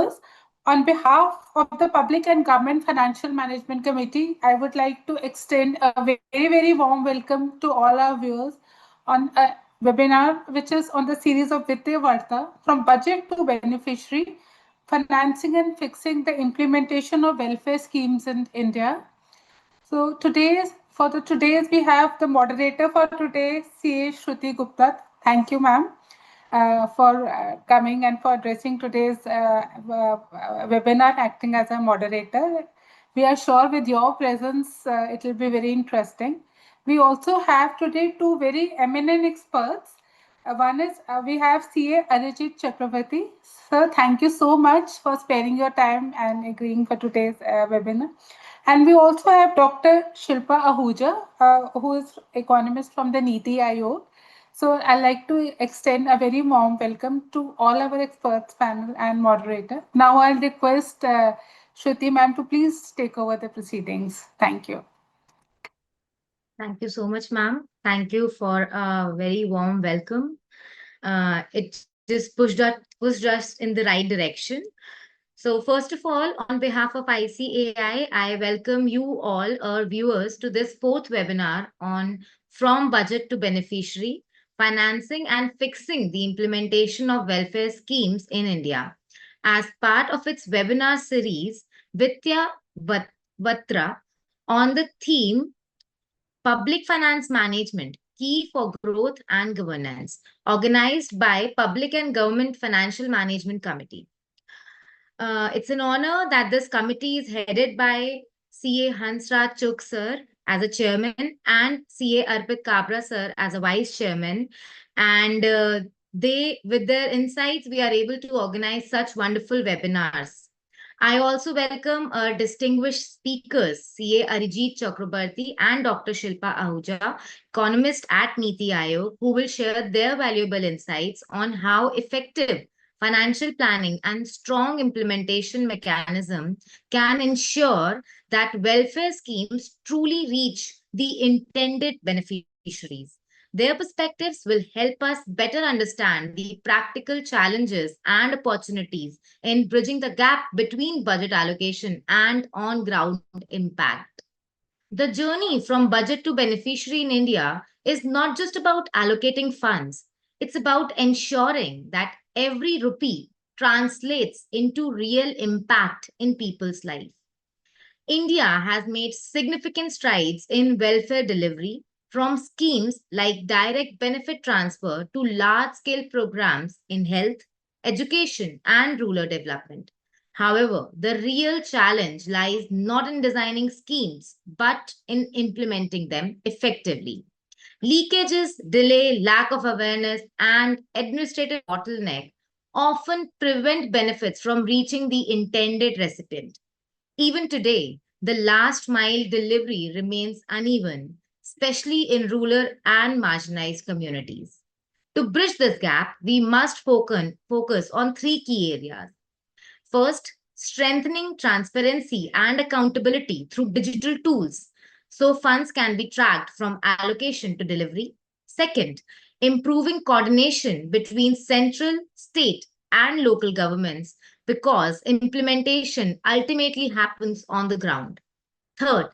viewers. On behalf of the Public and Government Financial Management Committee, I would like to extend a very warm welcome to all our viewers on a webinar which is on the series of Vittaya Varta from Budget to Beneficiary, Financing and Fixing the Implementation of Welfare Schemes in India. So today's we have the moderator for today, CA Shruti Gupta. Thank you, ma'am, for coming and for addressing today's webinar, acting as a moderator. We are sure with your presence, it will be very interesting. We also have today two very eminent experts. One is we have CA Arijit Chakravarti. Sir, thank you so much for sparing your time and agreeing for today's webinar. And we also have Dr. Shilpa Ahuja, who is economist from the Niti Aayog. So I'd like to extend a very warm welcome to all our experts panel and moderator. Now I'll request Shruti ma'am to please take over the proceedings. Thank you. Thank you so much, ma'am. Thank you for a very warm welcome. It just pushed us in the right direction. So first of all, on behalf of ICAI, I welcome you all, our viewers, to this fourth webinar on From Budget to Beneficiary, Financing and Fixing the Implementation of Welfare Schemes in India. As part of its webinar series, Vittaya Varta, on the theme Public Finance Management, Key for Growth and Governance, organized by Public and Government Financial Management Committee. It's an honor that this committee is headed by CA Hansraj Chuk sir as a chairman and CA Arpit Kabra sir as a vice chairman. And with their insights, we are able to organize such wonderful webinars. I also welcome our distinguished speakers, CA Arijit Chakrabarti and Dr. Shilpa Ahuja, economist at Niti Aayog, who will share their valuable insights on how effective financial planning and strong implementation mechanism can ensure that welfare schemes truly reach the intended beneficiaries. Their perspectives will help us better understand the practical challenges and opportunities in bridging the gap between budget allocation and on-ground impact. The journey from budget to beneficiary in India is not just about allocating funds. It's about ensuring that every rupee translates into real impact in people's life. India has made significant strides in welfare delivery, from schemes like direct benefit transfer to large-scale programs in health, education, and rural development. However, the real challenge lies not in designing schemes, but in implementing them effectively. Leakages, delay, lack of awareness, and administrative bottleneck often prevent benefits from reaching the intended recipient. Even today, the last mile delivery remains uneven, especially in rural and marginalized communities. To bridge this gap, we must focus on three key areas. First, strengthening transparency and accountability through digital tools so funds can be tracked from allocation to delivery. Second, improving coordination between central, state, and local governments because implementation ultimately happens on the ground. Third,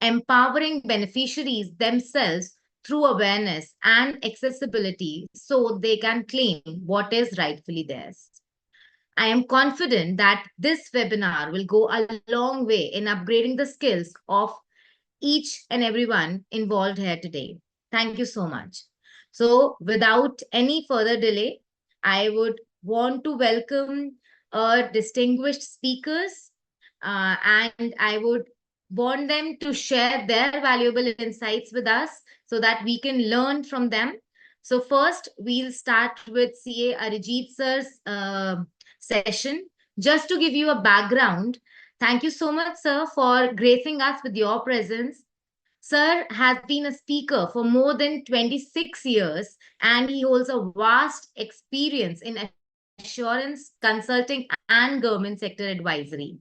empowering beneficiaries themselves through awareness and accessibility so they can claim what is rightfully theirs. I am confident that this webinar will go a long way in upgrading the skills of each and everyone involved here today. Thank you so much. So without any further delay, I would want to welcome our distinguished speakers and I would want them to share their valuable insights with us so that we can learn from them. So first, we'll start with CA Arijit sir's session. Just to give you a background, thank you so much, sir, for gracing us with your presence. Sir has been a speaker for more than 26 years and he holds a vast experience in assurance, consulting, and government sector advisory.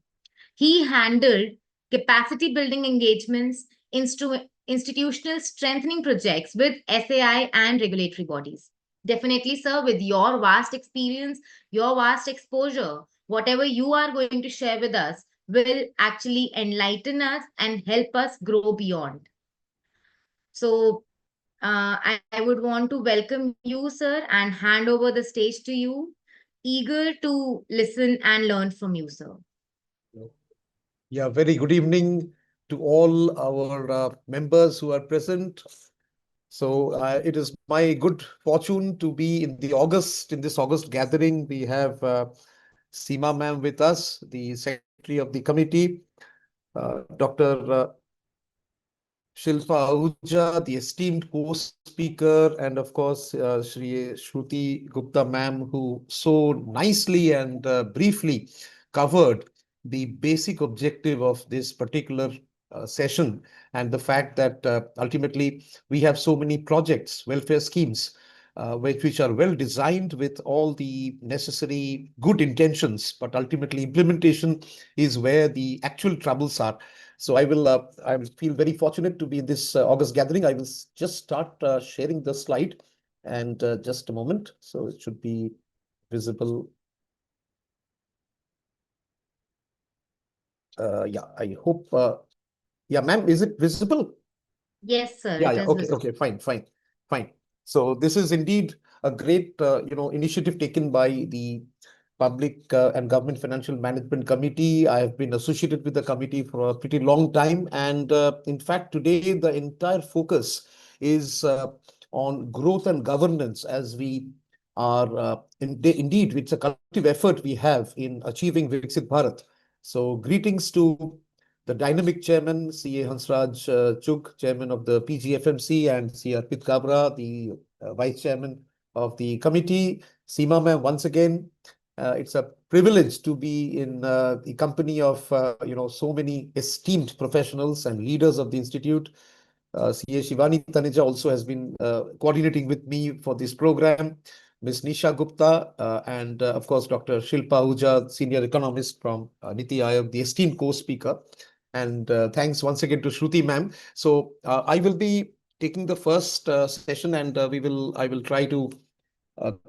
He handled capacity building engagements, institutional strengthening projects with SAI and regulatory bodies. Definitely, sir, with your vast experience, your vast exposure, Whatever you are going to share with us will actually enlighten us and help us grow beyond. So, I would want to welcome you, sir, and hand over the stage to you. Eager to listen and learn from you, sir. Yeah, very good evening to all our members who are present. So it is my good fortune to be in this August gathering. We have Seema ma'am with us, the secretary of the committee, Dr. Shilpa Ahuja, the esteemed co-speaker, and of course, Shri Shruti Gupta ma'am, who so nicely and briefly covered the basic objective of this particular session, and the fact that ultimately we have so many projects, welfare schemes, which are well designed with all the necessary good intentions, but ultimately implementation is where the actual troubles are. So I will feel very fortunate to be in this August gathering. I will just start sharing the slide, and just a moment. So it should be visible. Yeah, I hope. Yeah, ma'am, is it visible? Yes, sir, Yeah, it yeah. is Okay, visible. okay, fine. So this is indeed a great, initiative taken by the Public and Government Financial Management Committee. I have been associated with the committee for a pretty long time, and in fact, today the entire focus is on growth and governance, as we are indeed, it's a collective effort we have in achieving Viksit Bharat. So greetings to the dynamic chairman, CA Hansraj Chugh, chairman of the PGFMC, and C. Arpit Kabra, the vice chairman of the committee. Seema ma'am, once again, it's a privilege to be in the company of so many esteemed professionals and leaders of the institute. CA Shivani Taneja also has been coordinating with me for this program. Ms. Nisha Gupta, and of course, Dr. Shilpa Ahuja, senior economist from Niti Aayog, the esteemed co-speaker. And thanks once again to Shruti ma'am. So I will be taking the first session, and I will try to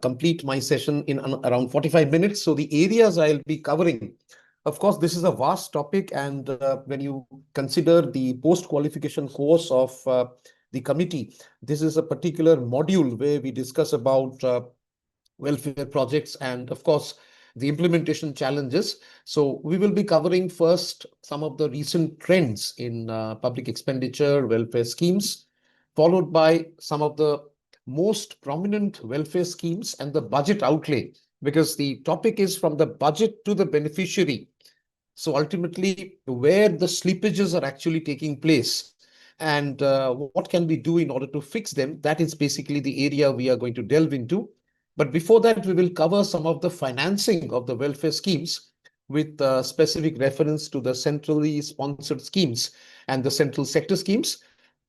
complete my session in around 45 minutes. So the areas I'll be covering, of course, this is a vast topic, and when you consider the post-qualification course of the committee, this is a particular module where we discuss about welfare projects and, of course, the implementation challenges. So we will be covering first some of the recent trends in public expenditure, welfare schemes, followed by some of the most prominent welfare schemes and the budget outlay, because the topic is from the budget to the beneficiary. So ultimately, where the slippages are actually taking place and what can we do in order to fix them, that is basically the area we are going to delve into. But before that, we will cover some of the financing of the welfare schemes with specific reference to the centrally sponsored schemes and the central sector schemes.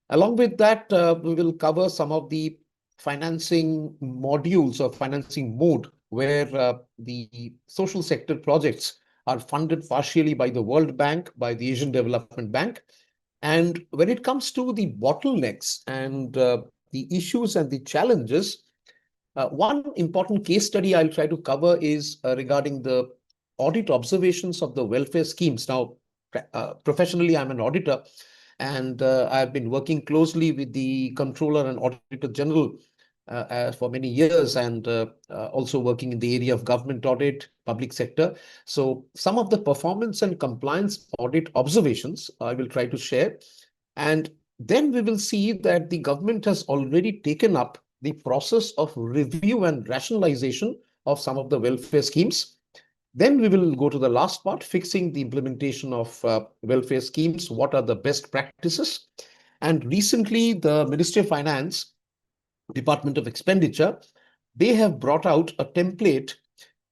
Along with that, we will cover some of the financing modules or financing mode where the social sector projects are funded partially by the World Bank, by the Asian Development Bank. And when it comes to the bottlenecks and the issues and the challenges, one important case study I'll try to cover is regarding the audit observations of the welfare schemes. Now, professionally, I'm an auditor, and I've been working closely with the Controller and Auditor General for many years, and also working in the area of government audit, public sector. So some of the performance and compliance audit observations I will try to share. And then we will see that the government has already taken up the process of review and rationalization of some of the welfare schemes. Then we will go to the last part, fixing the implementation of welfare schemes. What are the best practices? And recently, the Ministry of Finance, Department of Expenditure, they have brought out a template,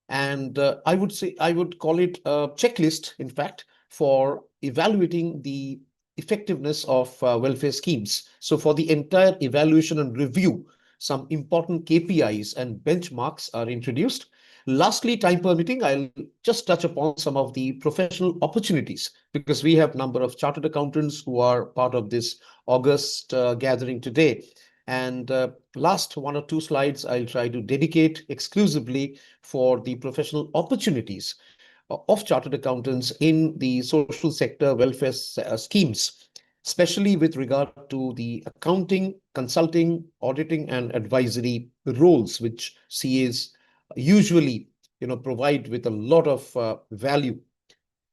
and I would call it a checklist, in fact, for evaluating the effectiveness of welfare schemes. So for the entire evaluation and review, some important KPIs and benchmarks are introduced. Lastly, time permitting, I'll just touch upon some of the professional opportunities, because we have a number of chartered accountants who are part of this August gathering today. And last one or two slides, I'll try to dedicate exclusively for the professional opportunities of chartered accountants in the social sector welfare schemes, especially with regard to the accounting, consulting, auditing, and advisory roles, which CAs usually provide with a lot of value.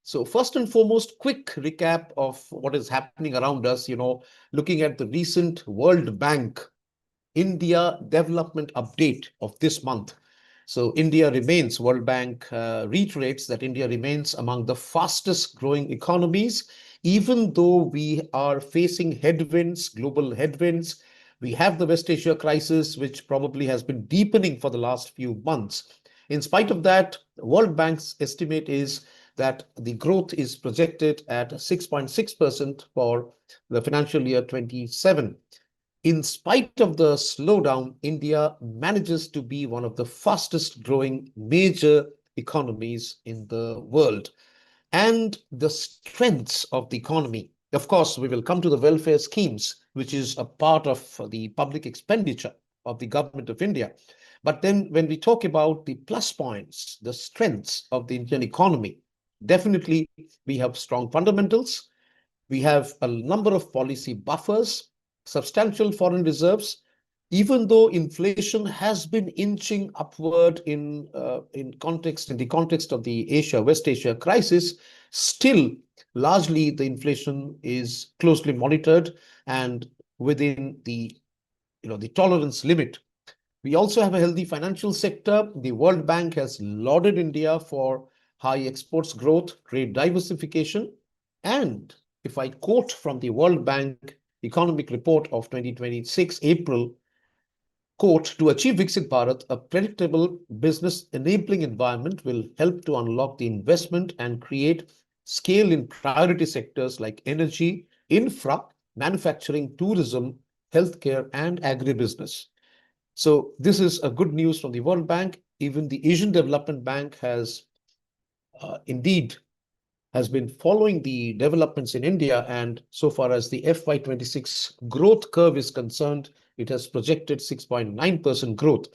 So first and foremost, quick recap of what is happening around us, looking at the recent World Bank India Development Update of this month. So India remains, World Bank reiterates that India remains among the fastest growing economies, even though we are facing headwinds, global headwinds. We have the West Asia crisis, which probably has been deepening for the last few months. In spite of that, World Bank's estimate is that the growth is projected at 6.6% for the financial year 27. In spite of the slowdown, India manages to be one of the fastest growing major economies in the world. And the strengths of the economy, of course, we will come to the welfare schemes, which is a part of the public expenditure of the government of India. But then when we talk about the plus points, the strengths of the Indian economy, definitely we have strong fundamentals. We have a number of policy buffers, substantial foreign reserves, even though inflation has been inching upward in the context of the West Asia crisis. Still, largely the inflation is closely monitored and within the tolerance limit. We also have a healthy financial sector. The World Bank has lauded India for high exports growth, trade diversification, and if I quote from the World Bank Economic Report of 2026, April, quote, to achieve Viksit Bharat, a predictable business enabling environment will help to unlock the investment and create scale in priority sectors like energy, infra, manufacturing, tourism, healthcare, and agribusiness. So this is a good news from the World Bank. Even the Asian Development Bank has indeed has been following the developments in India, and so far as the FY26 growth curve is concerned, it has projected 6.9% growth.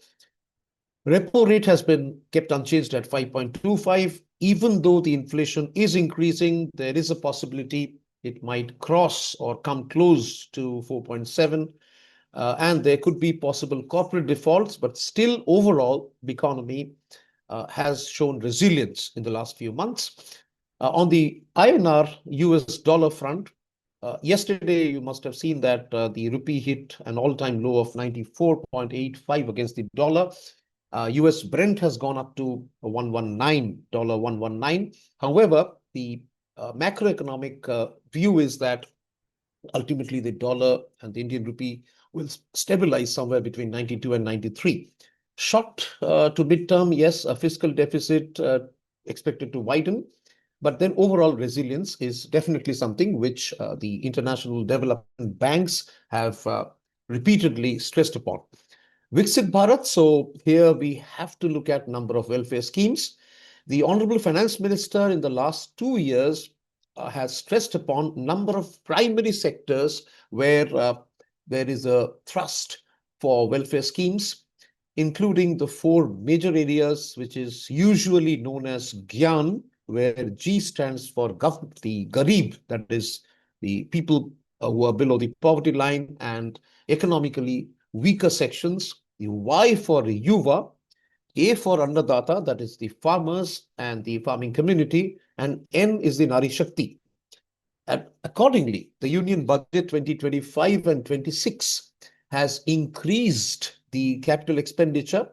Repo rate has been kept unchanged at 5.25. Even though the inflation is increasing, there is a possibility it might cross or come close to 4.7. And there could be possible corporate defaults, but still overall, the economy has shown resilience in the last few months. On the INR US dollar front, yesterday you must have seen that the rupee hit an all-time low of 94.85 against the dollar. US Brent has gone up to $119. However, the macroeconomic view is that ultimately the dollar and the Indian rupee will stabilize somewhere between 92 and 93. Short to midterm, yes, a fiscal deficit expected to widen, but then overall resilience is definitely something which the international development banks have repeatedly stressed upon. Viksit Bharat, so here we have to look at number of welfare schemes. The Honorable Finance Minister in the last 2 years has stressed upon number of primary sectors where there is a thrust for welfare schemes, including the four major areas, which is usually known as GYAN, where G stands for the Garib, that is the people who are below the poverty line and economically weaker sections, the Y for Yuva, A for Annadata, that is the farmers and the farming community, and N is the Nari Shakti. And accordingly, the Union Budget 2025 and 26 has increased the capital expenditure,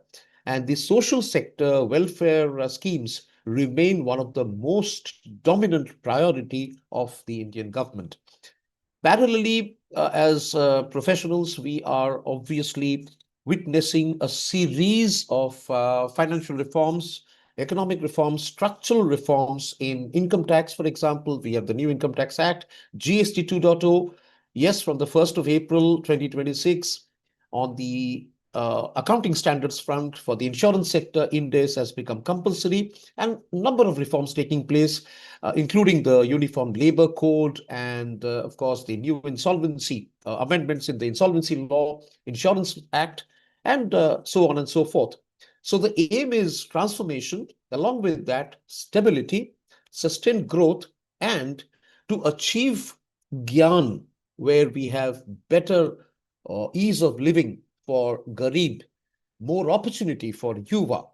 and the social sector welfare schemes remain one of the most dominant priority of the Indian government. Parallelly, as professionals, we are obviously witnessing a series of financial reforms, economic reforms, structural reforms in income tax. For example, we have the new Income Tax Act, GST 2.0. Yes, from the 1st of April 2026, on the accounting standards front for the insurance sector, Ind AS has become compulsory, and a number of reforms taking place, including the Uniform Labor Code and, of course, the new insolvency amendments in the Insolvency Law, Insurance Act, and so on and so forth. So the aim is transformation, along with that, stability, sustained growth, and to achieve Gyan, where we have better ease of living for Garib, more opportunity for Yuva,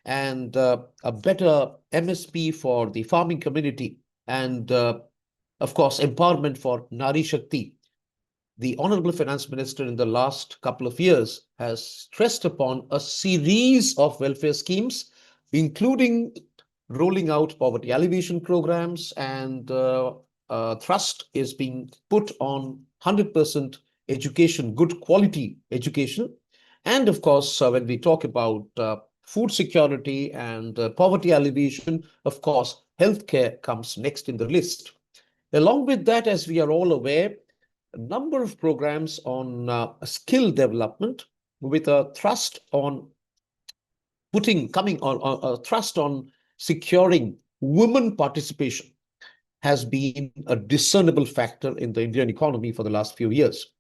and a better MSP for the farming community, and of course, empowerment for Nari Shakti. The Honorable Finance Minister in the last couple of years has stressed upon a series of welfare schemes, including rolling out poverty alleviation programs, and thrust is being put on 100% education, good quality education. And of course, when we talk about food security and poverty alleviation, of course, healthcare comes next in the list. Along with that, as we are all aware, a number of programs on skill development with a thrust on coming on a thrust on securing women participation has been a discernible factor in the Indian economy for the last few years.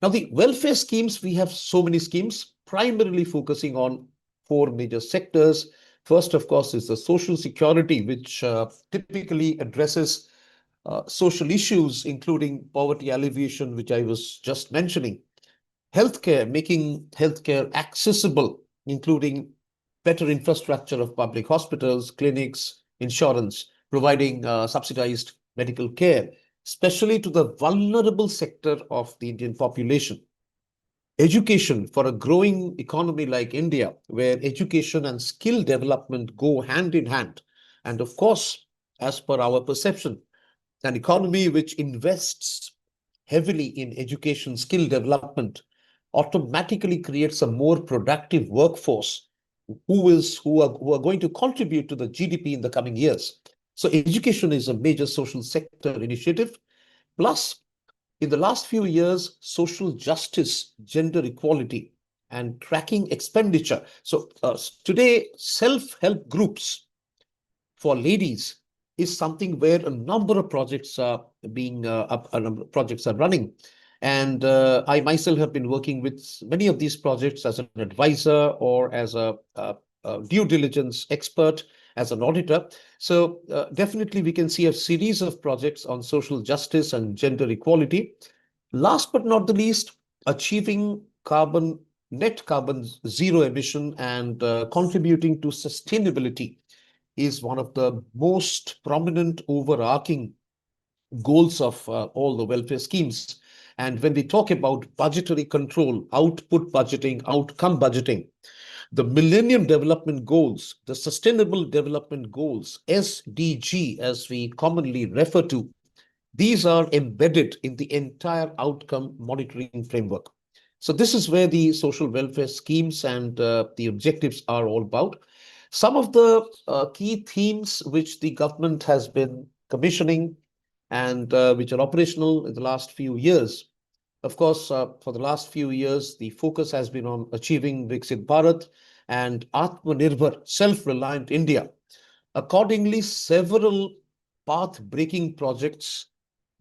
Now, the welfare schemes, we have so many schemes, primarily focusing on four major sectors. First, of course, is the social security, which typically addresses social issues, including poverty alleviation, which I was just mentioning. Healthcare, making healthcare accessible, including better infrastructure of public hospitals, clinics, insurance, providing subsidized medical care, especially to the vulnerable sector of the Indian population. Education for a growing economy like India, where education and skill development go hand in hand. And of course, as per our perception, an economy which invests heavily in education skill development automatically creates a more productive workforce who are going to contribute to the GDP in the coming years. So education is a major social sector initiative. Plus, in the last few years, social justice, gender equality, and tracking expenditure. So today, self-help groups for ladies is something where a number of projects are being a number of projects are running. And I myself have been working with many of these projects as an advisor or as a due diligence expert, as an auditor. So definitely we can see a series of projects on social justice and gender equality. Last but not the least, achieving net carbon zero emission and contributing to sustainability is one of the most prominent overarching goals of all the welfare schemes. And when we talk about budgetary control, output budgeting, outcome budgeting, the Millennium Development Goals, the Sustainable Development Goals, SDG, as we commonly refer to, these are embedded in the entire outcome monitoring framework. So this is where the social welfare schemes and the objectives are all about. Some of the key themes which the government has been commissioning and which are operational in the last few years. Of course, for the last few years, the focus has been on achieving Viksit Bharat and Atmanirbhar, self-reliant India. Accordingly, several path-breaking projects,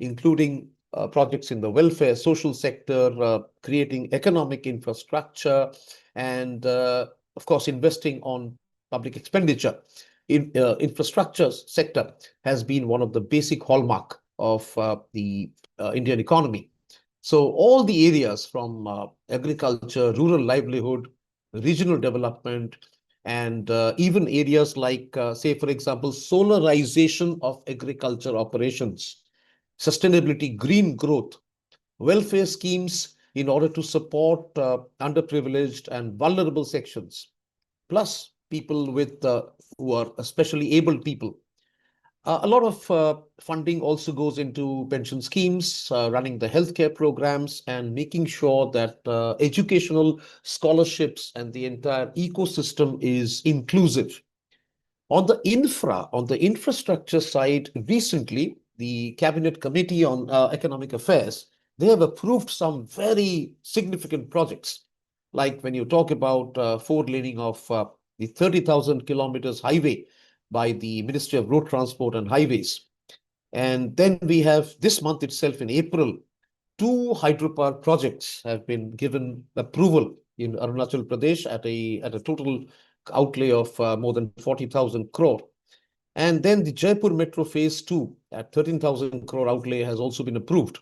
including projects in the welfare, social sector, creating economic infrastructure, and of course, investing on public expenditure. Infrastructure sector has been one of the basic hallmark of the Indian economy. So all the areas from agriculture, rural livelihood, regional development, and even areas like, say, for example, solarization of agriculture operations, sustainability, green growth, welfare schemes in order to support underprivileged and vulnerable sections, plus people with who are especially able people. A lot of funding also goes into pension schemes, running the healthcare programs, and making sure that educational scholarships and the entire ecosystem is inclusive. On the infrastructure side, recently, the Cabinet Committee on Economic Affairs, they have approved some very significant projects. Like when you talk about four-laning of the 30,000 kilometers highway by the Ministry of Road Transport and Highways. And then we have this month itself in April, two hydropower projects have been given approval in Arunachal Pradesh at a total outlay of more than 40,000 crore. And then the Jaipur Metro Phase 2 at 13,000 crore outlay has also been approved.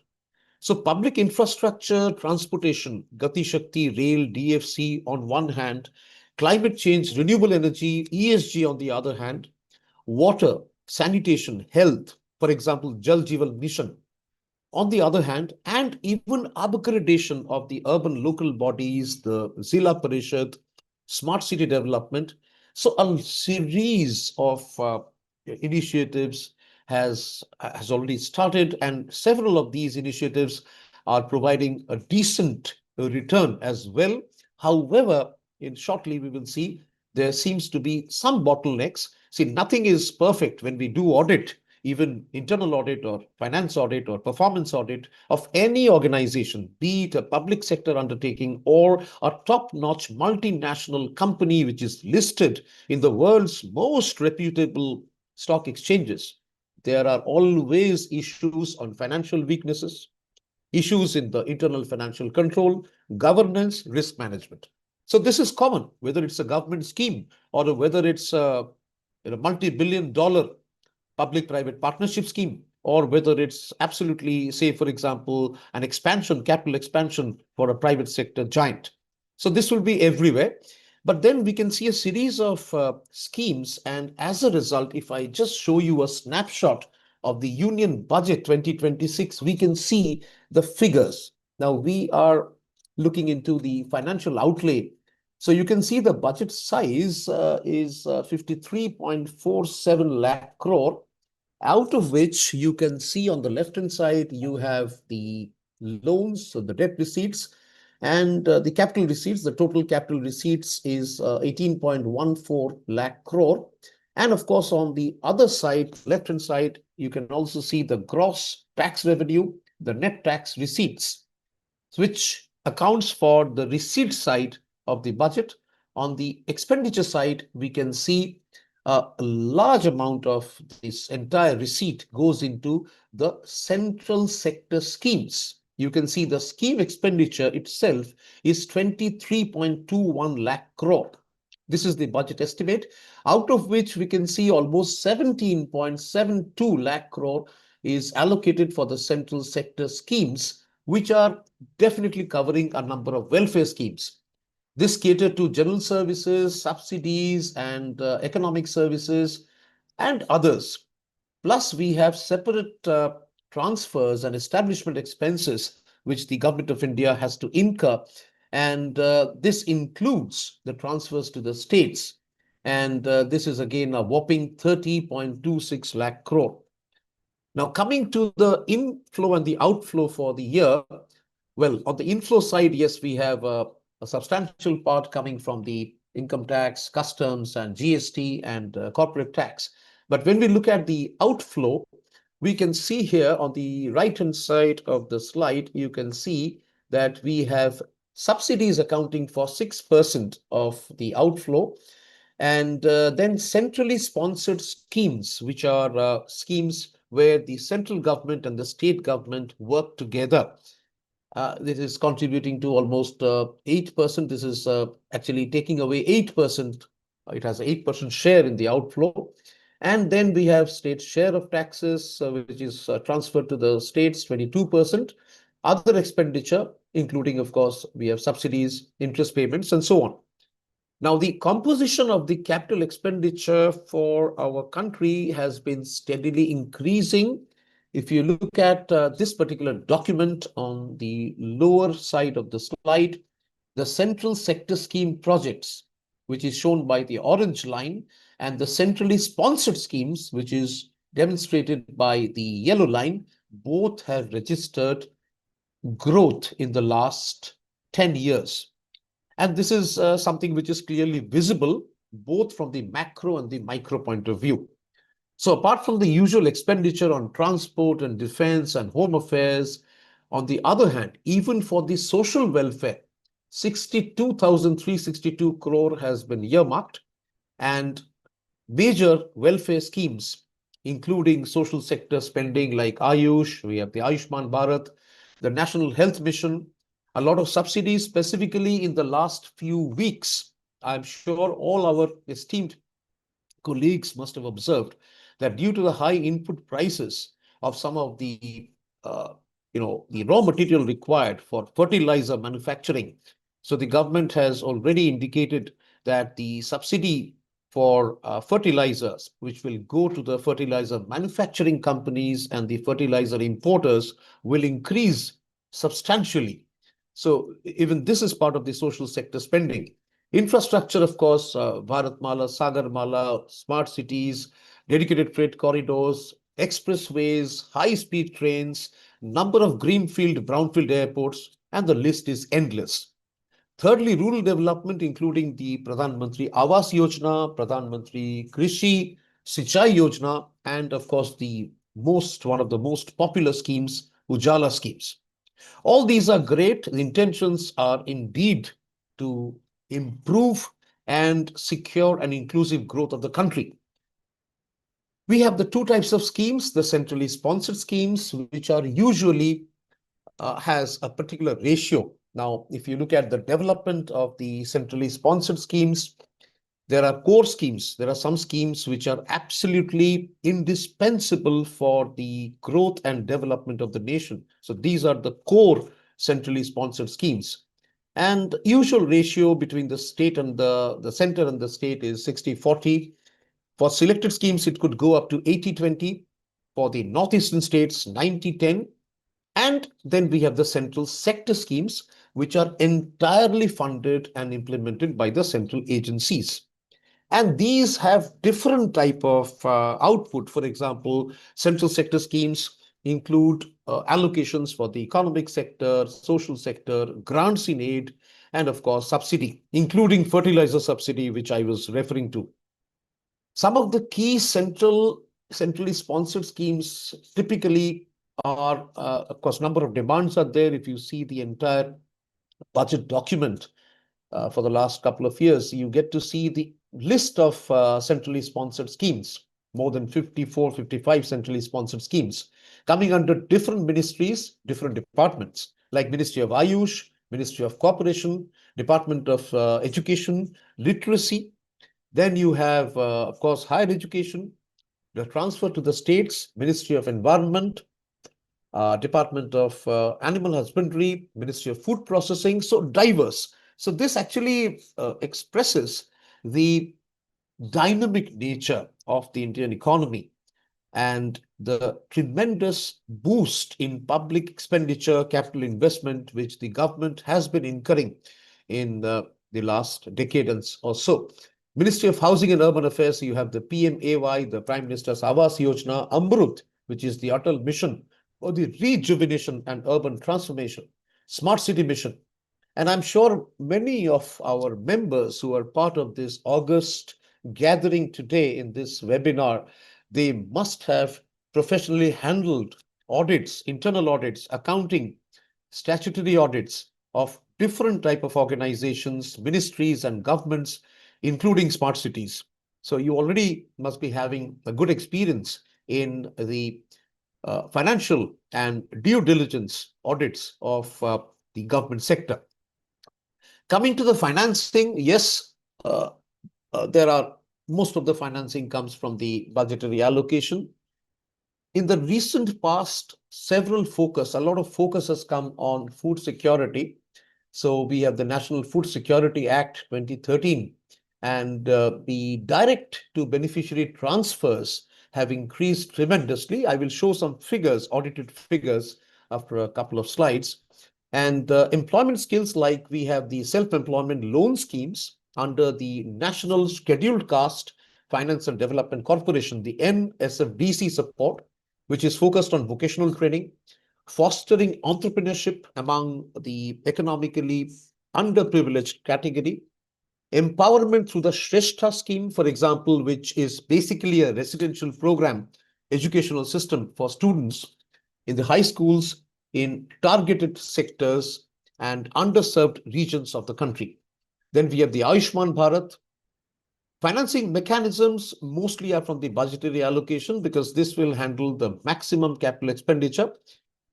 So public infrastructure, transportation, Gati Shakti, rail, DFC on one hand, climate change, renewable energy, ESG on the other hand, water, sanitation, health, for example, Jal Jeevan Mission on the other hand, and even upgradation of the urban local bodies, the Zilla Parishad, smart city development. So a series of initiatives has already started, and several of these initiatives are providing a decent return as well. However, in shortly we will see there seems to be some bottlenecks. See, nothing is perfect when we do audit, even internal audit or finance audit or performance audit of any organization, be it a public sector undertaking or a top-notch multinational company which is listed in the world's most reputable stock exchanges. There are always issues on financial weaknesses, issues in the internal financial control, governance, risk management. So this is common, whether it's a government scheme or whether it's a multi-billion-dollar public-private partnership scheme, or whether it's absolutely, say, for example, an expansion, capital expansion for a private sector giant. So this will be everywhere. But then we can see a series of schemes. And as a result, if I just show you a snapshot of the Union Budget 2026, we can see the figures. Now we are looking into the financial outlay. So you can see the budget size is 53.47 lakh crore, out of which you can see on the left-hand side, you have the loans, so the debt receipts, and the capital receipts. The total capital receipts is 18.14 lakh crore. And of course, on the other side, left-hand side, you can also see the gross tax revenue, the net tax receipts, which accounts for the receipt side of the budget. On the expenditure side, we can see a large amount of this entire receipt goes into the central sector schemes. You can see the scheme expenditure itself is 23.21 lakh crore. This is the budget estimate, out of which we can see almost 17.72 lakh crore is allocated for the central sector schemes, which are definitely covering a number of welfare schemes. This cater to general services, subsidies, and economic services, and others. Plus, we have separate transfers and establishment expenses, which the government of India has to incur. And this includes the transfers to the states. And this is again a whopping 30.26 lakh crore. Now, coming to the inflow and the outflow for the year, well, on the inflow side, yes, we have a substantial part coming from the income tax, customs, and GST and corporate tax. But when we look at the outflow, we can see here on the right-hand side of the slide, you can see that we have subsidies accounting for 6% of the outflow. And then centrally sponsored schemes, which are schemes where the central government and the state government work together. This is contributing to almost 8%. This is actually taking away 8%. It has an 8% share in the outflow. And then we have state share of taxes, which is transferred to the states, 22%. Other expenditure, including, of course, we have subsidies, interest payments, and so on. Now, the composition of the capital expenditure for our country has been steadily increasing. If you look at this particular document on the lower side of the slide, the central sector scheme projects, which is shown by the orange line, and the centrally sponsored schemes, which is demonstrated by the yellow line, both have registered growth in the last 10 years. And this is something which is clearly visible both from the macro and the micro point of view. So apart from the usual expenditure on transport and defense and home affairs, on the other hand, even for the social welfare, 62,362 crore has been earmarked, and major welfare schemes, including social sector spending like Ayush, we have the Ayushman Bharat, the National Health Mission, a lot of subsidies. Specifically in the last few weeks, I'm sure all our esteemed colleagues must have observed that due to the high input prices of some of the the raw material required for fertilizer manufacturing, so the government has already indicated that the subsidy for fertilizers, which will go to the fertilizer manufacturing companies and the fertilizer importers, will increase substantially. So even this is part of the social sector spending. Infrastructure, of course, Bharatmala, Sagarmala, smart cities, dedicated freight corridors, expressways, high-speed trains, number of greenfield, brownfield airports, and the list is endless. Thirdly, rural development, including the Pradhan Mantri Awas Yojana, Pradhan Mantri Krishi Sinchai Yojana, and of course one of the most popular schemes, Ujala schemes. All these are great. The intentions are indeed to improve and secure an inclusive growth of the country. We have the two types of schemes, the centrally sponsored schemes, which are usually has a particular ratio. Now, if you look at the development of the centrally sponsored schemes, there are core schemes. There are some schemes which are absolutely indispensable for the growth and development of the nation. So these are the core centrally sponsored schemes. And the usual ratio between the state and the center and the state is 60-40. For selected schemes, it could go up to 80-20. For the northeastern states, 90-10. And then we have the central sector schemes, which are entirely funded and implemented by the central agencies. And these have different type of output. For example, central sector schemes include allocations for the economic sector, social sector, grants in aid, and of course, subsidy, including fertilizer subsidy, which I was referring to. Some of the key centrally sponsored schemes typically are, of course, number of demands are there. If you see the entire budget document for the last couple of years, you get to see the list of centrally sponsored schemes, more than 54, 55 centrally sponsored schemes coming under different ministries, different departments, like Ministry of Ayush, Ministry of Corporation, Department of Education, Literacy. Then you have, of course, higher education, the transfer to the states, Ministry of Environment, Department of Animal Husbandry, Ministry of Food Processing, so diverse. So this actually expresses the dynamic nature of the Indian economy and the tremendous boost in public expenditure, capital investment, which the government has been incurring in the last decade or so. Ministry of Housing and Urban Affairs, you have the PMAY, the Prime Minister's Awas Yojana, Amrut, which is the Atal Mission for the rejuvenation and urban transformation, Smart City Mission. And I'm sure many of our members who are part of this August gathering today in this webinar, they must have professionally handled audits, internal audits, accounting, statutory audits of different type of organizations, ministries and governments, including smart cities. So you already must be having a good experience in the financial and due diligence audits of the government sector. Coming to the financing, yes, there are most of the financing comes from the budgetary allocation. In the recent past, a lot of focus has come on food security. So we have the National Food Security Act 2013, and the direct to beneficiary transfers have increased tremendously. I will show some figures, audited figures, after a couple of slides. And employment skills, like we have the self-employment loan schemes under the National Scheduled Caste Finance and Development Corporation, the NSFDC support, which is focused on vocational training, fostering entrepreneurship among the economically underprivileged category, empowerment through the Shrestha scheme, for example, which is basically a residential program, educational system for students in the high schools in targeted sectors and underserved regions of the country. Then we have the Ayushman Bharat. Financing mechanisms mostly are from the budgetary allocation, because this will handle the maximum capital expenditure.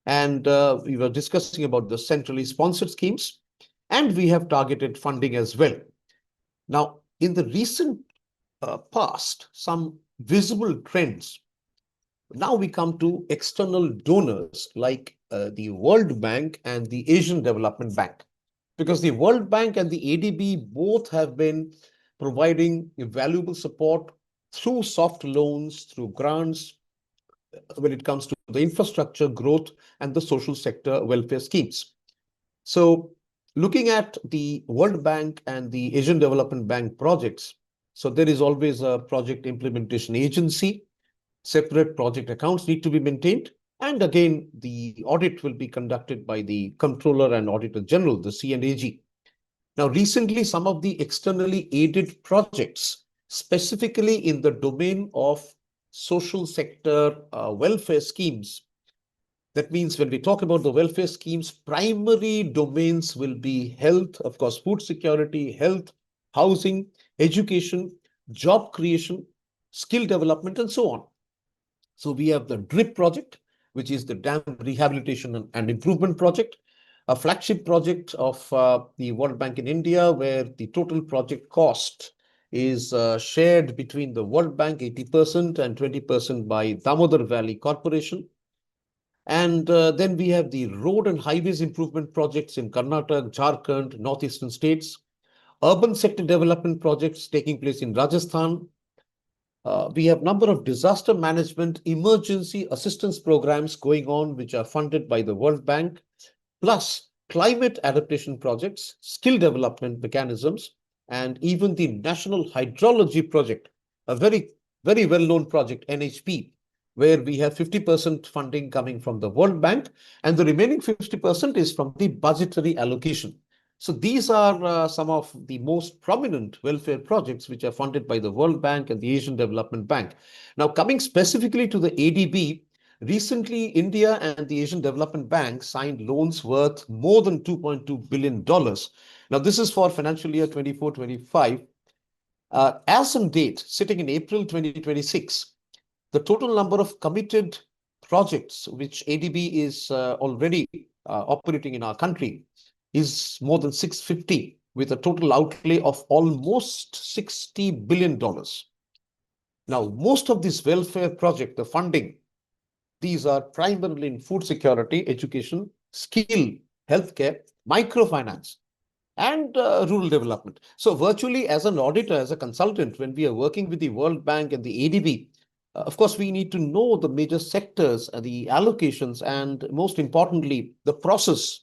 And we were discussing about the centrally sponsored schemes, and we have targeted funding as well. Now, in the recent past, some visible trends. Now we come to external donors like the World Bank and the Asian Development Bank, because the World Bank and the ADB both have been providing valuable support through soft loans, through grants, when it comes to the infrastructure growth and the social sector welfare schemes. So looking at the World Bank and the Asian Development Bank projects, so there is always a project implementation agency. Separate project accounts need to be maintained. And again, the audit will be conducted by the Controller and Auditor General, the CNAG. Now, recently, some of the externally aided projects, specifically in the domain of social sector welfare schemes. That means when we talk about the welfare schemes, primary domains will be health, of course, food security, health, housing, education, job creation, skill development, and so on. So we have the DRIP project, which is the Dam Rehabilitation and Improvement Project, a flagship project of the World Bank in India, where the total project cost is shared between the World Bank 80% and 20% by Damodar Valley Corporation. And then we have the road and highways improvement projects in Karnataka, Jharkhand, northeastern states, urban sector development projects taking place in Rajasthan. We have a number of disaster management emergency assistance programs going on, which are funded by the World Bank, plus climate adaptation projects, skill development mechanisms, and even the National Hydrology Project, a very well-known project, NHP, where we have 50% funding coming from the World Bank, and the remaining 50% is from the budgetary allocation. So these are some of the most prominent welfare projects which are funded by the World Bank and the Asian Development Bank. Now, coming specifically to the ADB, recently India and the Asian Development Bank signed loans worth more than $2.2 billion. Now, this is for financial year 24-25. As on date, sitting in April 2026, the total number of committed projects which ADB is already operating in our country is more than 650, with a total outlay of almost $60 billion. Now, most of this welfare project, the funding, these are primarily in food security, education, skill, healthcare, microfinance, and rural development. So virtually as an auditor, as a consultant, when we are working with the World Bank and the ADB, of course, we need to know the major sectors, the allocations, and most importantly, the process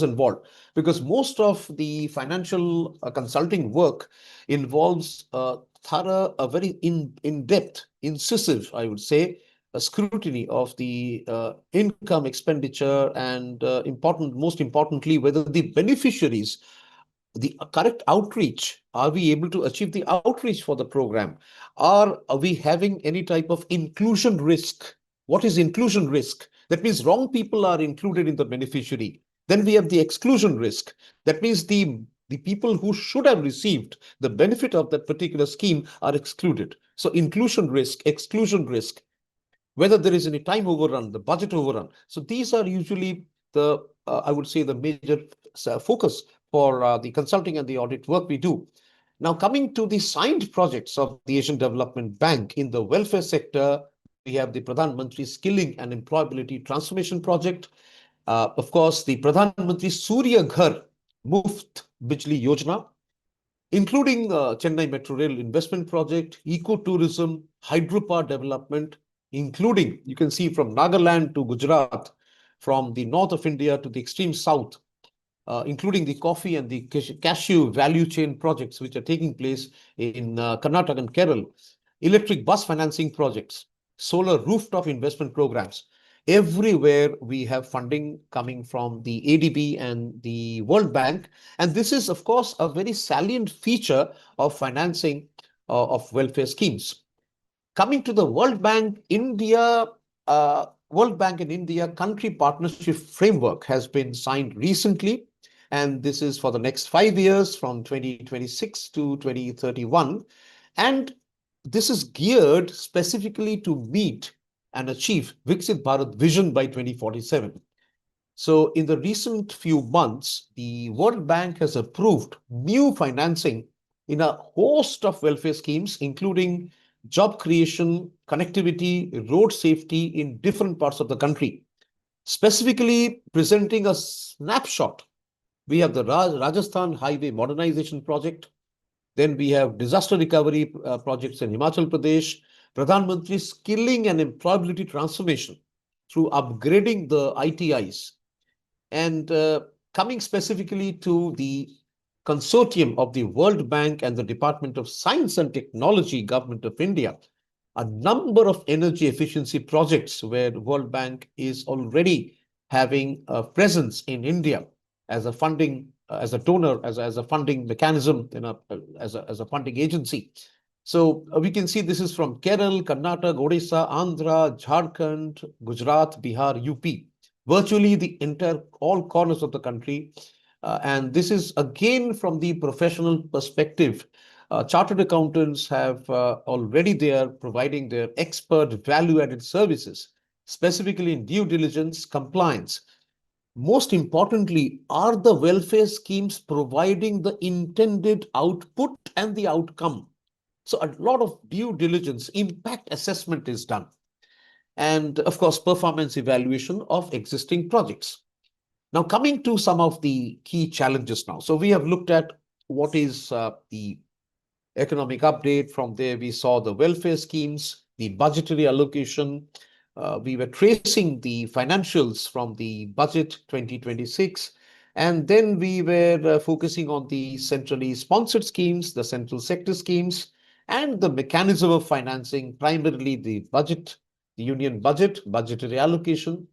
involved, because most of the financial consulting work involves thorough, a very in-depth, incisive, I would say, a scrutiny of the income expenditure and most importantly, whether the beneficiaries, the correct outreach, are we able to achieve the outreach for the program? Are we having any type of inclusion risk? What is inclusion risk? That means wrong people are included in the beneficiary. Then we have the exclusion risk. That means the people who should have received the benefit of that particular scheme are excluded. So inclusion risk, exclusion risk, whether there is any time overrun, the budget overrun. So these are usually the, I would say, the major focus for the consulting and the audit work we do. Now, coming to the signed projects of the Asian Development Bank in the welfare sector, we have the Pradhan Mantri Skilling and Employability Transformation Project. Of course, the Pradhan Mantri Surya Ghar Muft Bijli Yojana, including Chennai Metro Rail Investment Project, eco-tourism, hydropower development, including, you can see from Nagaland to Gujarat, from the north of India to the extreme south, including the coffee and the cashew value chain projects which are taking place in Karnataka and Kerala, electric bus financing projects, solar rooftop investment programs. Everywhere we have funding coming from the ADB and the World Bank. And this is, of course, a very salient feature of financing of welfare schemes. Coming to the World Bank India, World Bank and India country partnership framework has been signed recently. And this is for the next 5 years from 2026 to 2031. And this is geared specifically to meet and achieve Viksit Bharat vision by 2047. So in the recent few months, the World Bank has approved new financing in a host of welfare schemes, including job creation, connectivity, road safety in different parts of the country. Specifically presenting a snapshot, we have the Rajasthan Highway Modernization Project. Then we have disaster recovery projects in Himachal Pradesh, Pradhan Mantri Skilling and Employability Transformation through upgrading the ITIs. And coming specifically to the consortium of the World Bank and the Department of Science and Technology, Government of India, a number of energy efficiency projects where the World Bank is already having a presence in India as a funding, as a donor, as a funding mechanism, as a funding agency. So we can see this is from Kerala, Karnataka, Odisha, Andhra, Jharkhand, Gujarat, Bihar, UP, virtually the entire all corners of the country. And this is again from the professional perspective. Chartered accountants have already there providing their expert value-added services, specifically in due diligence, compliance. Most importantly, are the welfare schemes providing the intended output and the outcome? So a lot of due diligence, impact assessment is done. And of course, performance evaluation of existing projects. Now, coming to some of the key challenges now. So we have looked at what is the economic update. From there, we saw the welfare schemes, the budgetary allocation. We were tracing the financials from the budget 2026. And then we were focusing on the centrally sponsored schemes, the central sector schemes, and the mechanism of financing, primarily the budget, the union budget, budgetary allocation.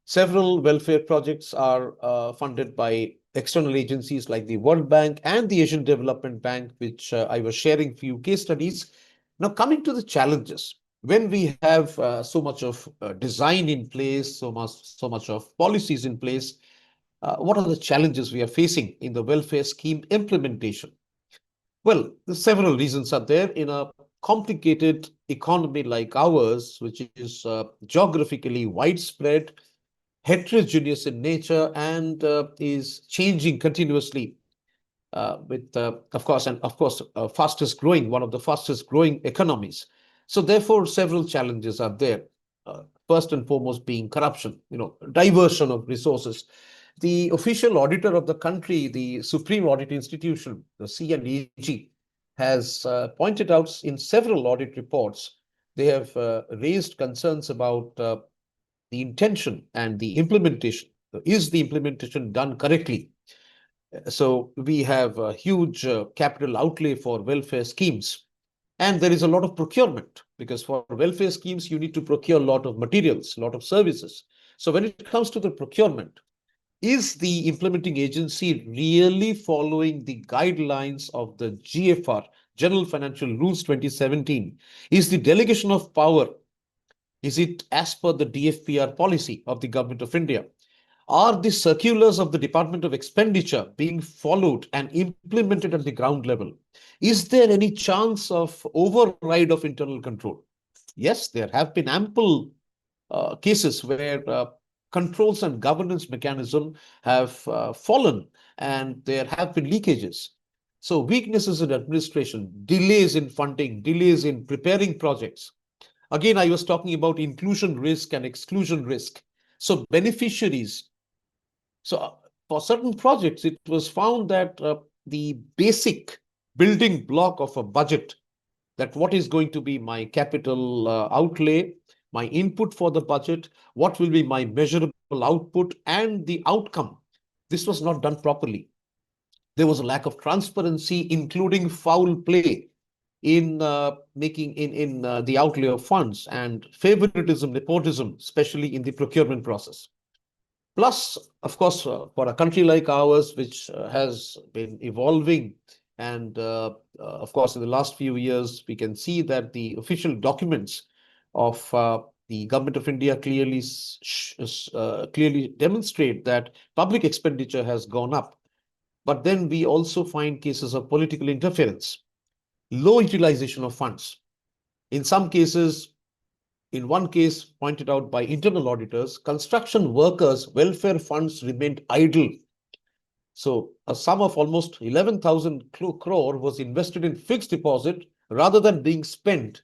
Several welfare projects are funded by external agencies like the World Bank and the Asian Development Bank, which I was sharing few case studies. Now, coming to the challenges, when we have so much of design in place, so much of policies in place, what are the challenges we are facing in the welfare scheme implementation? Well, several reasons are there in a complicated economy like ours, which is geographically widespread, heterogeneous in nature, and is changing continuously with, of course, fastest growing, one of the fastest growing economies. So therefore, several challenges are there. First and foremost being corruption, diversion of resources. The official auditor of the country, the Supreme Audit Institution, the CNEG, has pointed out in several audit reports, they have raised concerns about the intention and the implementation. Is the implementation done correctly? So we have a huge capital outlay for welfare schemes. And there is a lot of procurement because for welfare schemes, you need to procure a lot of materials, a lot of services. So when it comes to the procurement, is the implementing agency really following the guidelines of the GFR, General Financial Rules 2017? Is the delegation of power, is it as per the DFPR policy of the Government of India? Are the circulars of the Department of Expenditure being followed and implemented at the ground level? Is there any chance of override of internal control? Yes, there have been ample cases where controls and governance mechanism have fallen and there have been leakages. So weaknesses in administration, delays in funding, delays in preparing projects. Again, I was talking about inclusion risk and exclusion risk. So beneficiaries. So for certain projects, it was found that the basic building block of a budget, that what is going to be my capital outlay, my input for the budget, what will be my measurable output and the outcome. This was not done properly. There was a lack of transparency, including foul play in making in the outlay of funds and favoritism, nepotism, especially in the procurement process. Plus, of course, for a country like ours, which has been evolving, and of course, in the last few years, we can see that the official documents of the Government of India clearly demonstrate that public expenditure has gone up. But then we also find cases of political interference, low utilization of funds. In some cases, in one case pointed out by internal auditors, construction workers' welfare funds remained idle So a sum of almost 11,000 crore was invested in fixed deposit rather than being spent.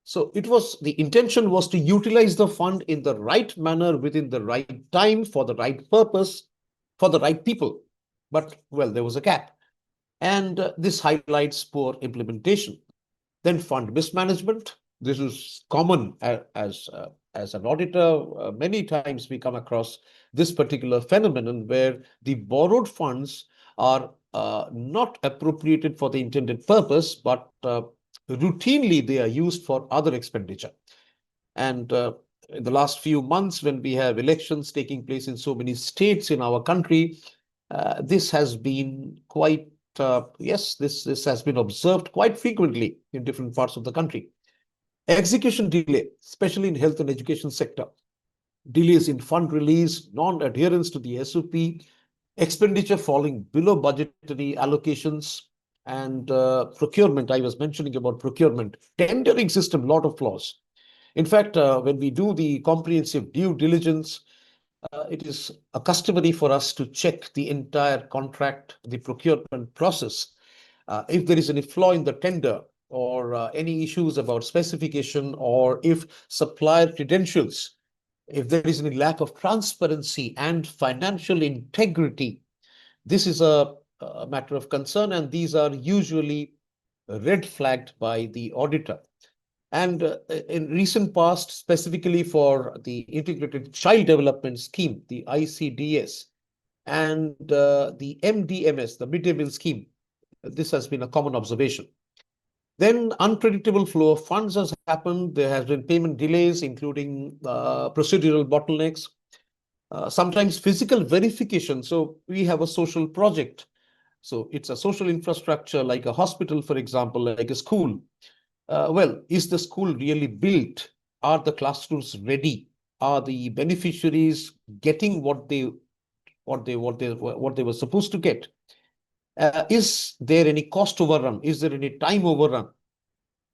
So the intention was to utilize the fund in the right manner, within the right time, for the right purpose, for the right people. But, well, there was a gap. And this highlights poor implementation. Then fund mismanagement. This is common as an auditor. Many times we come across this particular phenomenon where the borrowed funds are not appropriated for the intended purpose, but routinely they are used for other expenditure. And in the last few months, when we have elections taking place in so many states in our country, this has been quite yes, this has been observed quite frequently in different parts of the country. Execution delay, especially in health and education sector, delays in fund release, non-adherence to the SOP, expenditure falling below budgetary allocations, and procurement. I was mentioning about procurement, tendering system, lot of flaws. In fact, when we do the comprehensive due diligence, it is a customary for us to check the entire contract, the procurement process. If there is any flaw in the tender, or any issues about specification, or if supplier credentials, if there is any lack of transparency and financial integrity, this is a matter of concern, and these are usually red flagged by the auditor. And in recent past, specifically for the Integrated Child Development Scheme, the ICDS, and the MDMS, the Midday Meal Scheme, this has been a common observation. Then unpredictable flow of funds has happened. There has been payment delays, including procedural bottlenecks, sometimes physical verification. So we have a social project. So it's a social infrastructure like a hospital, for example, like a school. Well, is the school really built? Are the classrooms ready? Are the beneficiaries getting what they were supposed to get? Is there any cost overrun? Is there any time overrun?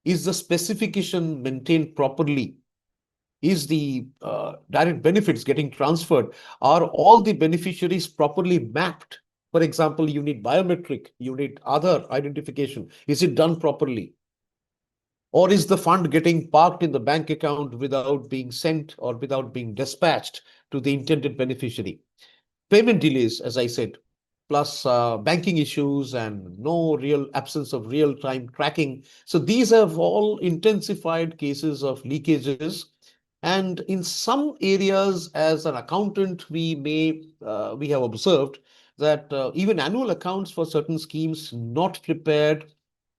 Is the specification maintained properly? Is the direct benefits getting transferred? Are all the beneficiaries properly mapped? For example, you need biometric, you need other identification. Is it done properly? Or is the fund getting parked in the bank account without being sent or without being dispatched to the intended beneficiary? Payment delays, as I said, plus banking issues and no real absence of real-time tracking. So these have all intensified cases of leakages. And in some areas, as an accountant, we have observed that even annual accounts for certain schemes not prepared,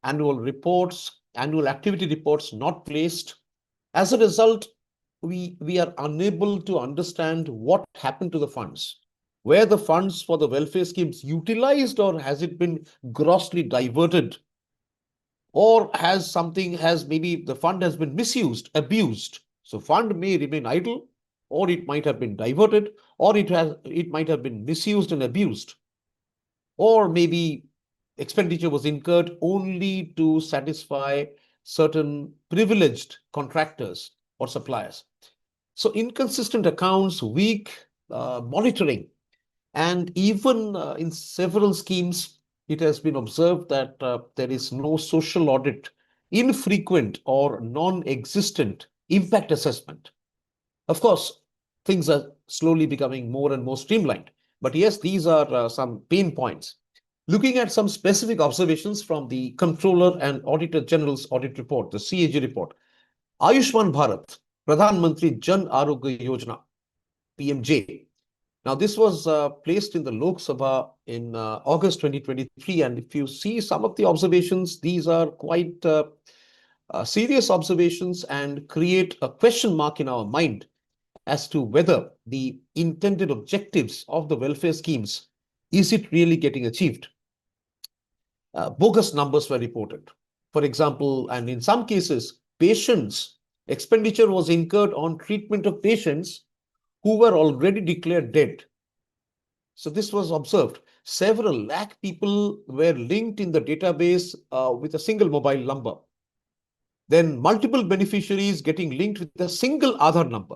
annual reports, annual activity reports not placed. As a result, we are unable to understand what happened to the funds. Were the funds for the welfare schemes utilized, or has it been grossly diverted? Or has maybe the fund has been misused, abused? So fund may remain idle, or it might have been diverted, or it might have been misused and abused. Or maybe expenditure was incurred only to satisfy certain privileged contractors or suppliers. So inconsistent accounts, weak monitoring, and even in several schemes, it has been observed that there is no social audit, infrequent or non-existent impact assessment. Of course, things are slowly becoming more and more streamlined. But yes, these are some pain points. Looking at some specific observations from the Controller and Auditor General's audit report, the CAG report, Ayushman Bharat, Pradhan Mantri Jan Arogya Yojana, PMJ. Now, this was placed in the Lok Sabha in August 2023. And if you see some of the observations, these are quite serious observations and create a question mark in our mind as to whether the intended objectives of the welfare schemes, is it really getting achieved? Bogus numbers were reported. For example, and in some cases, expenditure was incurred on treatment of patients who were already declared dead. So this was observed. Several lakh people were linked in the database with a single mobile number. Then multiple beneficiaries getting linked with a single Aadhaar number.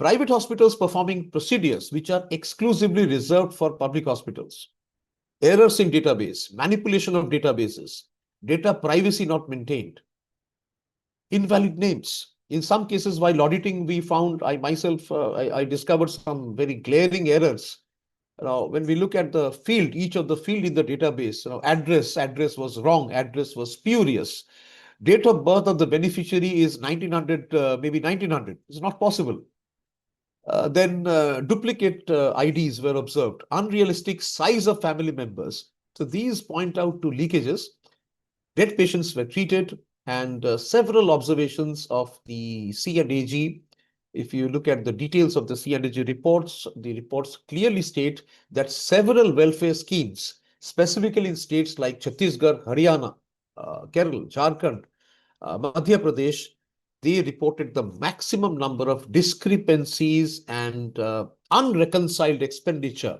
Private hospitals performing procedures which are exclusively reserved for public hospitals, errors in database, manipulation of databases, data privacy not maintained, invalid names. In some cases, while auditing, we found, I myself, I discovered some very glaring errors. When we look at the field, each of the field in the database, address was wrong, address was spurious. Date of birth of the beneficiary is 1900, maybe 1900. It's not possible. Then duplicate IDs were observed, unrealistic size of family members. So these point out to leakages. Dead patients were treated, and several observations of the C&AG. If you look at the details of the C&AG reports, the reports clearly state that several welfare schemes, specifically in states like Chhattisgarh, Haryana, Kerala, Jharkhand, Madhya Pradesh, they reported the maximum number of discrepancies and unreconciled expenditure.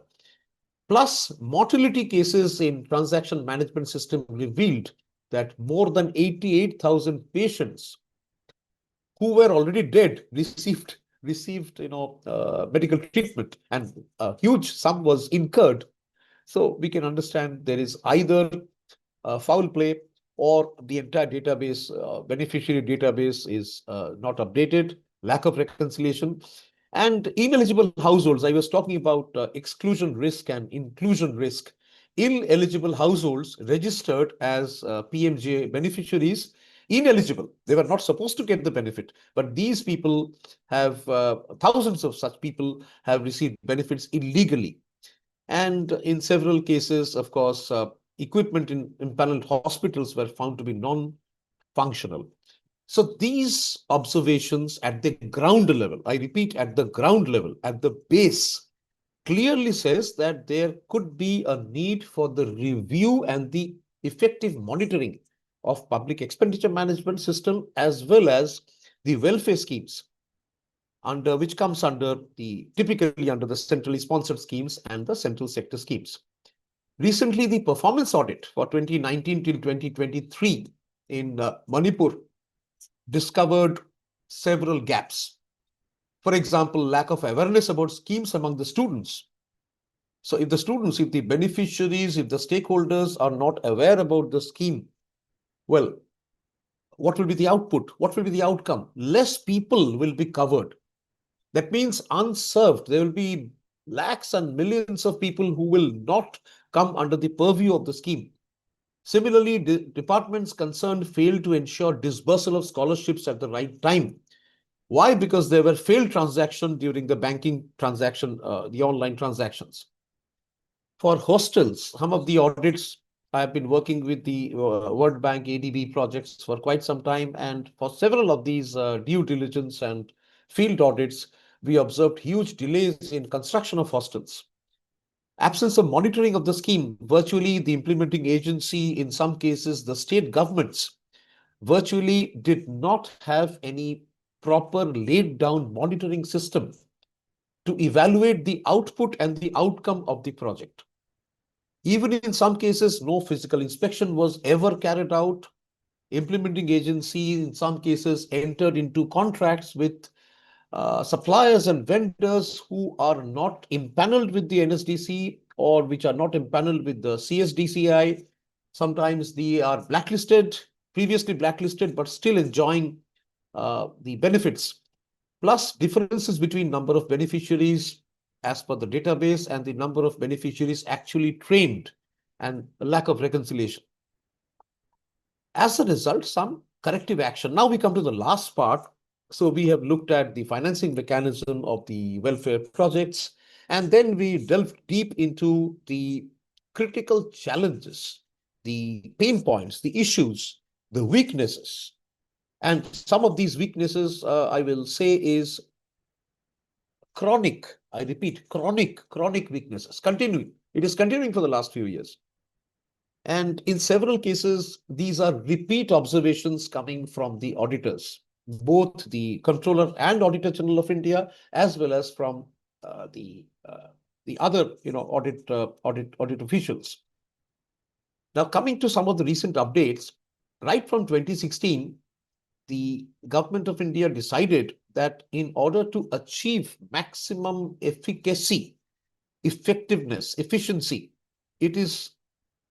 Plus, mortality cases in transaction management system revealed that more than 88,000 patients who were already dead received medical treatment, and a huge sum was incurred. So we can understand there is either foul play or the entire database, beneficiary database is not updated, lack of reconciliation. And ineligible households, I was talking about exclusion risk and inclusion risk. Ineligible households registered as PMJ beneficiaries, ineligible. They were not supposed to get the benefit, but these people have, thousands of such people have received benefits illegally. And in several cases, of course, equipment in impaneled hospitals were found to be non-functional. So these observations at the ground level, I repeat, at the ground level, at the base, clearly says that there could be a need for the review and the effective monitoring of public expenditure management system, as well as the welfare schemes, under which comes under the typically under the centrally sponsored schemes and the central sector schemes. Recently, the performance audit for 2019 till 2023 in Manipur discovered several gaps. For example, lack of awareness about schemes among the students. So if the students, if the beneficiaries, if the stakeholders are not aware about the scheme, well, what will be the output? What will be the outcome? Less people will be covered. That means unserved. There will be lakhs and millions of people who will not come under the purview of the scheme. Similarly, departments concerned failed to ensure disbursal of scholarships at the right time. Why? Because there were failed transactions during the banking transaction, the online transactions. For hostels, some of the audits, I have been working with the World Bank ADB projects for quite some time, and for several of these due diligence and field audits, we observed huge delays in construction of hostels. Absence of monitoring of the scheme, virtually the implementing agency, in some cases the state governments, virtually did not have any proper laid down monitoring system to evaluate the output and the outcome of the project. Even in some cases, no physical inspection was ever carried out. Implementing agency, in some cases, entered into contracts with suppliers and vendors who are not impaneled with the NSDC or which are not impaneled with the CSDCI. Sometimes they are blacklisted, previously blacklisted, but still enjoying the benefits. Plus, differences between number of beneficiaries as per the database and the number of beneficiaries actually trained, and a lack of reconciliation. As a result, some corrective action. Now we come to the last part. So we have looked at the financing mechanism of the welfare projects, and then we delved deep into the critical challenges, the pain points, the issues, the weaknesses. And some of these weaknesses, I will say, is chronic, I repeat, chronic weaknesses, continuing. It is continuing for the last few years. And in several cases, these are repeat observations coming from the auditors, both the Controller and Auditor General of India, as well as from the other audit officials. Now, coming to some of the recent updates, right from 2016, the government of India decided that in order to achieve maximum efficacy, effectiveness, efficiency, it is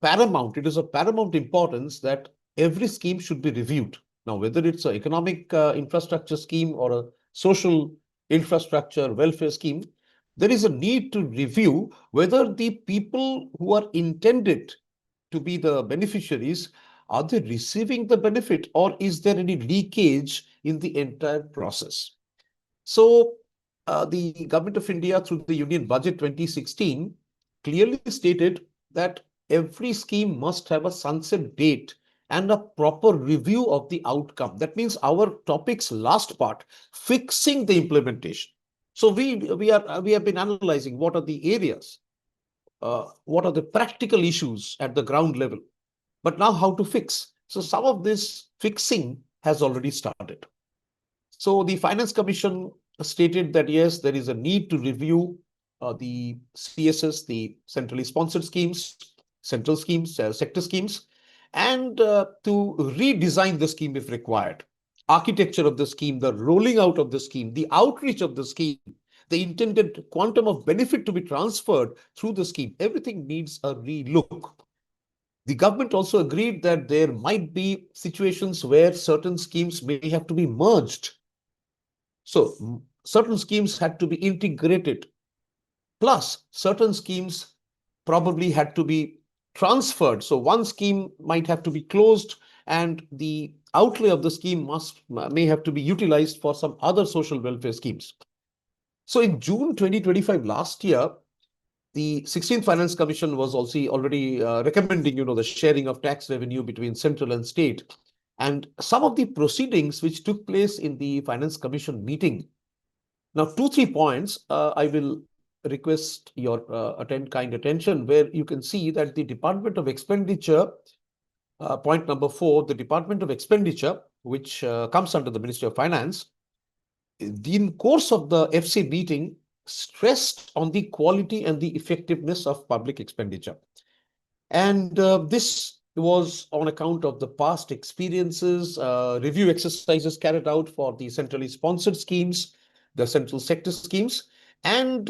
paramount, it is of paramount importance that every scheme should be reviewed. Now, whether it's an economic infrastructure scheme or a social infrastructure welfare scheme, there is a need to review whether the people who are intended to be the beneficiaries, are they receiving the benefit, or is there any leakage in the entire process? So, the Government of India, through the Union Budget 2016, clearly stated that every scheme must have a sunset date and a proper review of the outcome. That means our topic's last part, fixing the implementation. So we have been analyzing what are the areas, what are the practical issues at the ground level, but now how to fix. So some of this fixing has already started. So the Finance Commission stated that yes, there is a need to review the CSS, the centrally sponsored schemes, central schemes, sector schemes, and to redesign the scheme if required. Architecture of the scheme, the rolling out of the scheme, the outreach of the scheme, the intended quantum of benefit to be transferred through the scheme, everything needs a relook. The government also agreed that there might be situations where certain schemes may have to be merged. So certain schemes had to be integrated, plus certain schemes probably had to be transferred. So one scheme might have to be closed and the outlay of the scheme may have to be utilized for some other social welfare schemes. So in June 2025 last year, the 16th Finance Commission was also already recommending, the sharing of tax revenue between central and state. And some of the proceedings which took place in the Finance Commission meeting. Now, 2, 3 points I will request your kind attention, where you can see that the Department of Expenditure, point number 4, the Department of Expenditure, which comes under the Ministry of Finance, in course of the FC meeting, stressed on the quality and the effectiveness of public expenditure. And this was on account of the past experiences, review exercises carried out for the centrally sponsored schemes, the central sector schemes, and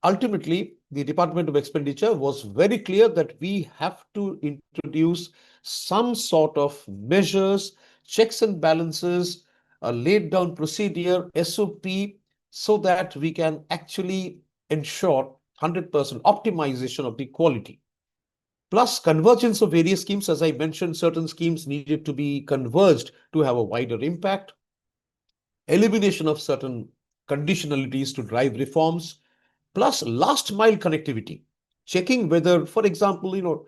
ultimately, the Department of Expenditure was very clear that we have to introduce some sort of measures, checks and balances, a laid down procedure, SOP, so that we can actually ensure 100% optimization of the quality. Plus, convergence of various schemes. As I mentioned, certain schemes needed to be converged to have a wider impact. Elimination of certain conditionalities to drive reforms. Plus, last mile connectivity. Checking whether, for example,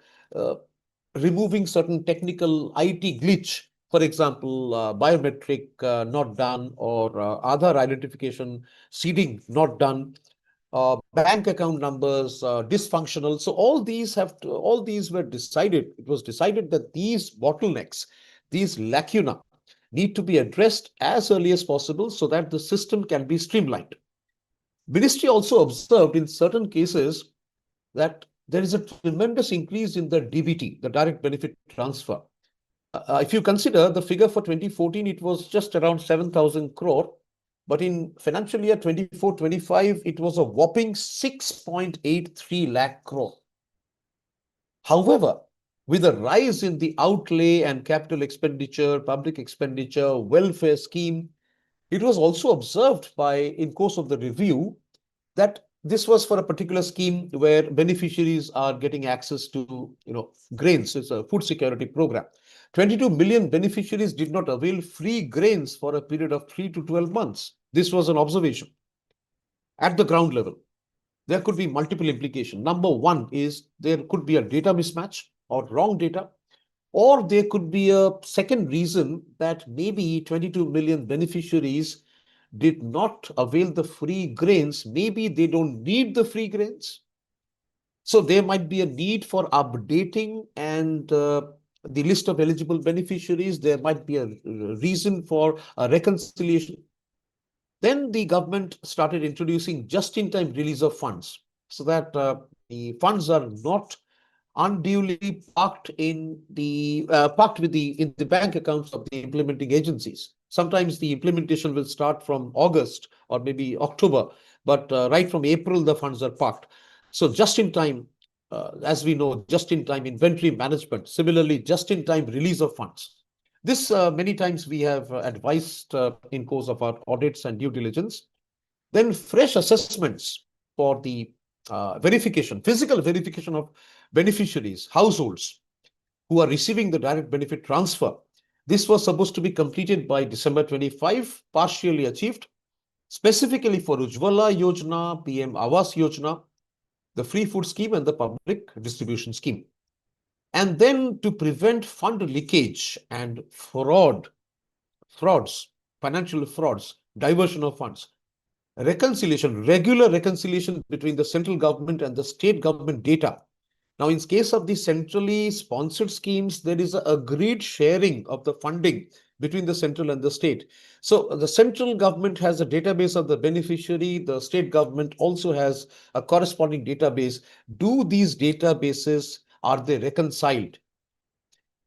removing certain technical IT glitch, for example, biometric not done, or Aadhaar identification seeding not done, bank account numbers dysfunctional. So all these were decided. It was decided that these bottlenecks, these lacuna, need to be addressed as early as possible so that the system can be streamlined. Ministry also observed in certain cases that there is a tremendous increase in the DBT, the direct benefit transfer. If you consider the figure for 2014, it was just around 7,000 crore. But in financial year 24-25, it was a whopping 6.83 lakh crore. However, with a rise in the outlay and capital expenditure, public expenditure, welfare scheme, it was also observed in course of the review that this was for a particular scheme where beneficiaries are getting access to, grains. It's a food security program. 22 million beneficiaries did not avail free grains for a period of 3 to 12 months. This was an observation. At the ground level, there could be multiple implications. Number one is there could be a data mismatch or wrong data, or there could be a second reason that maybe 22 million beneficiaries did not avail the free grains. Maybe they don't need the free grains. So there might be a need for updating and the list of eligible beneficiaries. There might be a reason for a reconciliation. Then the government started introducing just-in-time release of funds so that the funds are not unduly parked in the bank accounts of the implementing agencies. Sometimes the implementation will start from August or maybe October, but right from April, the funds are parked. So just in time, as we know, just in time inventory management, similarly, just in time release of funds. This many times we have advised in course of our audits and due diligence. Then fresh assessments for the verification, physical verification of beneficiaries, households who are receiving the direct benefit transfer. This was supposed to be completed by December 25, partially achieved, specifically for Ujjwala Yojana, PM Awas Yojana, the free food scheme and the public distribution scheme. And then to prevent fund leakage and frauds, financial frauds, diversion of funds, reconciliation, regular reconciliation between the central government and the state government data. Now, in case of the centrally sponsored schemes, there is an agreed sharing of the funding between the central and the state. So the central government has a database of the beneficiary. The state government also has a corresponding database. Do these databases, are they reconciled?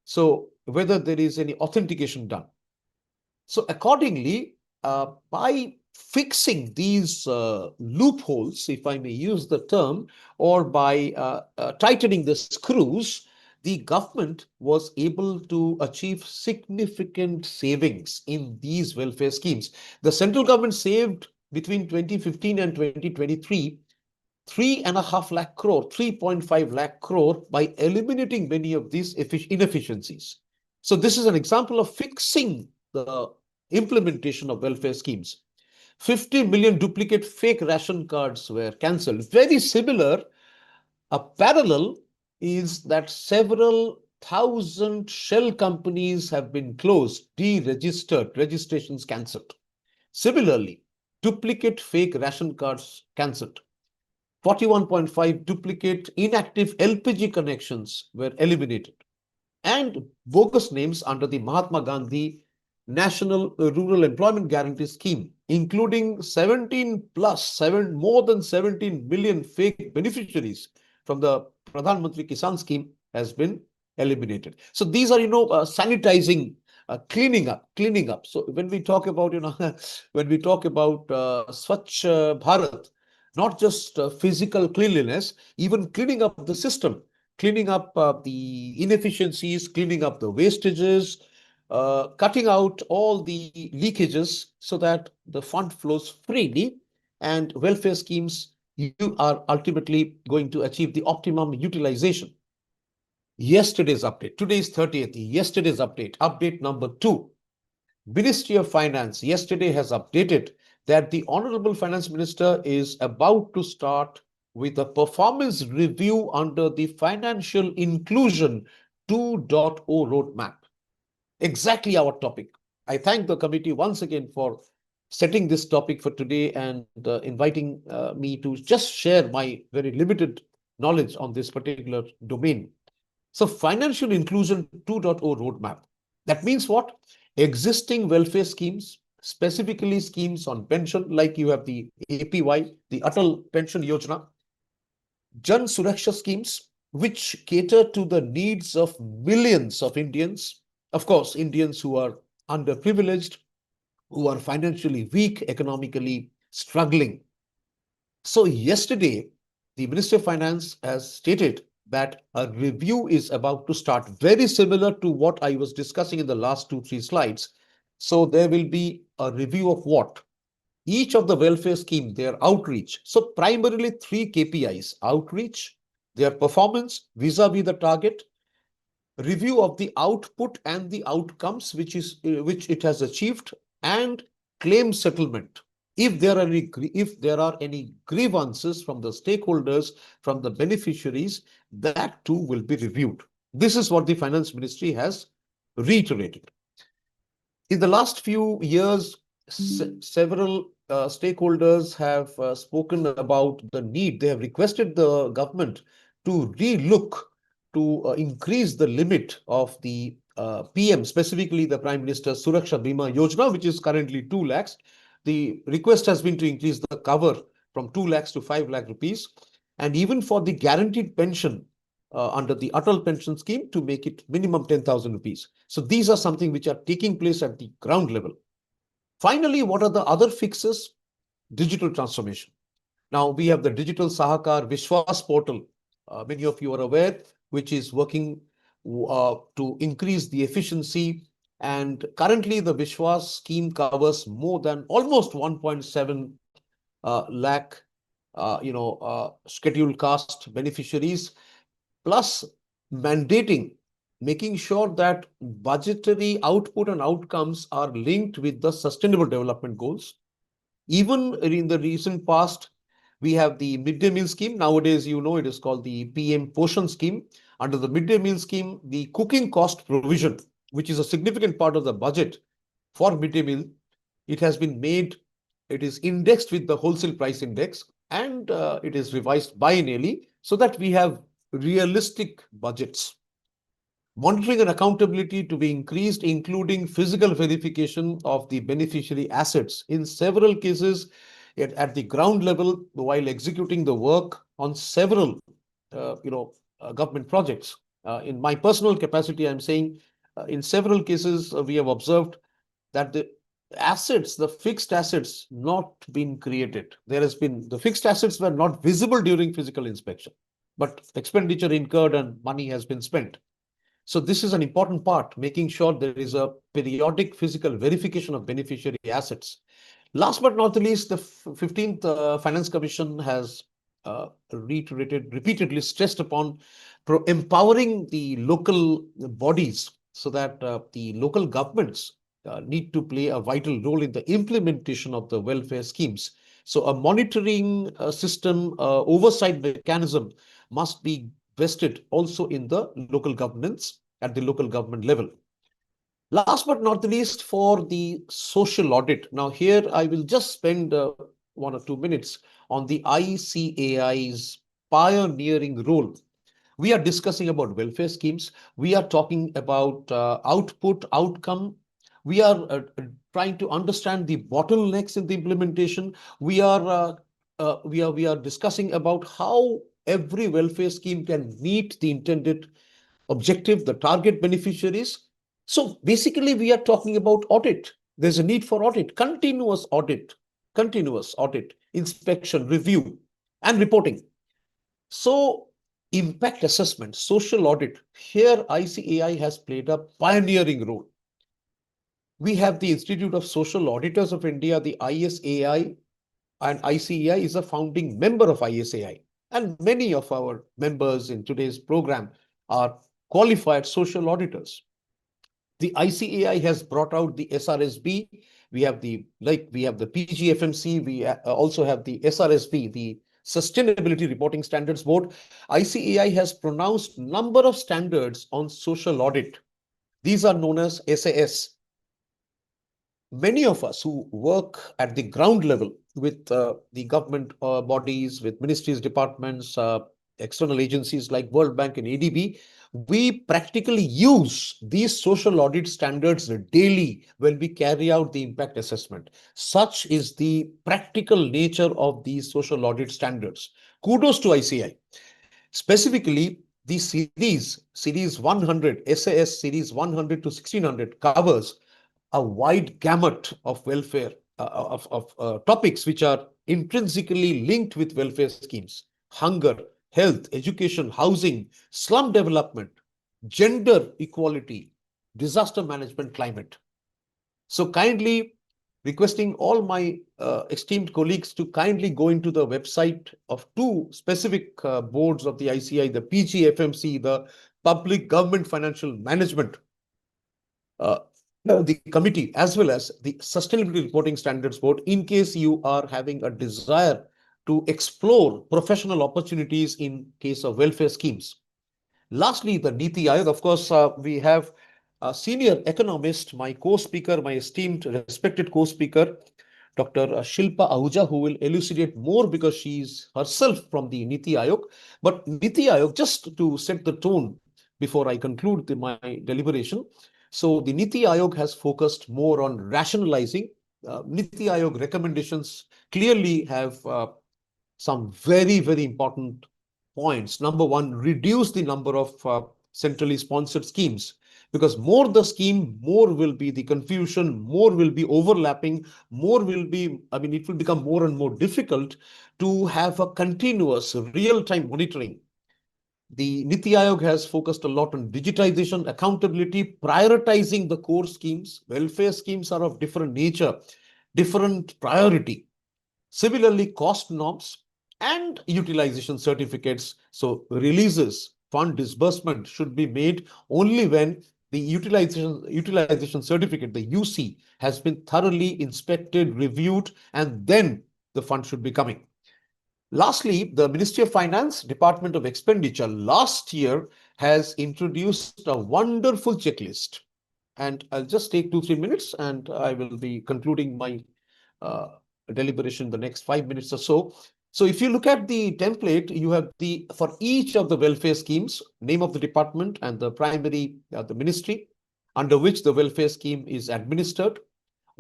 So whether there is any authentication done. So accordingly, by fixing these loopholes, if I may use the term, or by tightening the screws, the government was able to achieve significant savings in these welfare schemes. The central government saved between 2015 and 2023 3.5 lakh crore, 3.5 lakh crore by eliminating many of these inefficiencies. So this is an example of fixing the implementation of welfare schemes. 50 million duplicate fake ration cards were cancelled. Very similar, a parallel is that several thousand shell companies have been closed, deregistered, registrations cancelled. Similarly, duplicate fake ration cards cancelled. 41.5 duplicate inactive LPG connections were eliminated, and bogus names under the Mahatma Gandhi National Rural Employment Guarantee Scheme, including 17 plus more than 17 million fake beneficiaries from the Pradhan Mantri Kisan scheme, has been eliminated. So these are, sanitizing, cleaning up. So when we talk about, when we talk about Swachh Bharat, not just physical cleanliness, even cleaning up the system, cleaning up the inefficiencies, cleaning up the wastages, cutting out all the leakages so that the fund flows freely and welfare schemes, you are ultimately going to achieve the optimum utilization. Yesterday's update, today is 30th, yesterday's update number 2. Ministry of Finance yesterday has updated that the Honorable Finance Minister is about to start with a performance review under the Financial Inclusion 2.0 roadmap. Exactly our topic. I thank the committee once again for setting this topic for today and inviting me to just share my very limited knowledge on this particular domain. So Financial Inclusion 2.0 roadmap. That means what? Existing welfare schemes, specifically schemes on pension, like you have the APY, the Atal Pension Yojana, Jan Suraksha schemes, which cater to the needs of millions of Indians. Of course, Indians who are underprivileged, who are financially weak, economically struggling. So yesterday, the Minister of Finance has stated that a review is about to start, very similar to what I was discussing in the last 2-3 slides. So there will be a review of what? Each of the welfare scheme, their outreach. So primarily 3 KPIs: outreach, their performance vis-a-vis the target, review of the output and the outcomes which it has achieved, and claim settlement. If there are any grievances from the stakeholders, from the beneficiaries, that too will be reviewed. This is what the Finance Ministry has reiterated. In the last few years, several stakeholders have spoken about the need. They have requested the government to relook to increase the limit of the PM, specifically the Prime Minister's Suraksha Bima Yojana, which is currently 2 lakhs. The request has been to increase the cover from 2 lakhs to 5 lakh rupees, and even for the guaranteed pension under the Atal pension scheme to make it minimum 10,000 rupees. So these are something which are taking place at the ground level. Finally, what are the other fixes? Digital transformation. Now we have the digital Sahakar Vishwas portal. Many of you are aware, which is working to increase the efficiency. And currently, the Vishwas scheme covers more than almost 1.7 lakh, scheduled caste beneficiaries, plus mandating, making sure that budgetary output and outcomes are linked with the sustainable development goals. Even in the recent past, we have the midday meal scheme. Nowadays, it is called the PM Poshan scheme. Under the midday meal scheme, the cooking cost provision, which is a significant part of the budget for midday meal, it has been made, it is indexed with the wholesale price index, and it is revised biennially so that we have realistic budgets. Monitoring and accountability to be increased, including physical verification of the beneficiary assets in several cases at the ground level while executing the work on several government projects. In my personal capacity, I'm saying in several cases we have observed that the fixed assets not been created. The fixed assets were not visible during physical inspection, but expenditure incurred and money has been spent. So this is an important part, making sure there is a periodic physical verification of beneficiary assets. Last but not the least, the 15th Finance Commission has repeatedly stressed upon empowering the local bodies so that the local governments need to play a vital role in the implementation of the welfare schemes. So a monitoring system, oversight mechanism must be vested also in the local governance at the local government level. Last but not the least, for the social audit. Now, here I will just spend 1 or 2 minutes on the ICAI's pioneering role. We are discussing about welfare schemes. We are talking about output, outcome. We are trying to understand the bottlenecks in the implementation. We are discussing about how every welfare scheme can meet the intended objective, the target beneficiaries. So basically, we are talking about audit. There's a need for audit, continuous audit, inspection, review, and reporting. So impact assessment, social audit. Here, ICAI has played a pioneering role. We have the Institute of Social Auditors of India, the ISAI, and ICAI is a founding member of ISAI. And many of our members in today's program are qualified social auditors. The ICAI has brought out the SRSB. We have the PGFMC. We also have the SRSB, the Sustainability Reporting Standards Board. ICAI has pronounced number of standards on social audit. These are known as SAS. Many of us who work at the ground level with the government bodies, with ministries, departments, external agencies like World Bank and ADB, we practically use these social audit standards daily when we carry out the impact assessment. Such is the practical nature of these social audit standards. Kudos to ICAI. Specifically, the series 100, SAS series 100 to 1600 covers a wide gamut of welfare topics which are intrinsically linked with welfare schemes: hunger, health, education, housing, slum development, gender equality, disaster management, climate. So kindly requesting all my esteemed colleagues to kindly go into the website of two specific boards of the ICI, the PGFMC, the Public Government Financial Management the committee, as well as the Sustainability Reporting Standards Board, in case you are having a desire to explore professional opportunities in case of welfare schemes. Lastly, the Niti Aayog. Of course, we have a senior economist, my co-speaker, my esteemed, respected co-speaker, Dr. Shilpa Ahuja, who will elucidate more because she is herself from the Niti Aayog. But Niti Aayog, just to set the tone before I conclude my deliberation, so the Niti Aayog has focused more on rationalizing. Niti Aayog recommendations clearly have some very, very important points. Number one, reduce the number of centrally sponsored schemes. Because more the scheme, more will be the confusion, more will be overlapping, more will be, I mean, it will become more and more difficult to have a continuous real-time monitoring. The Niti Aayog has focused a lot on digitization, accountability, prioritizing the core schemes. Welfare schemes are of different nature, different priority. Similarly, cost norms and utilization certificates. So releases, fund disbursement should be made only when the utilization certificate, the UC, has been thoroughly inspected, reviewed, and then the fund should be coming. Lastly, the Ministry of Finance, Department of Expenditure, last year has introduced a wonderful checklist. And I'll just take 2-3 minutes and I will be concluding my uh, deliberation the next 5 minutes or so. So if you look at the template, you have the, for each of the welfare schemes, name of the department and the primary, the ministry under which the welfare scheme is administered,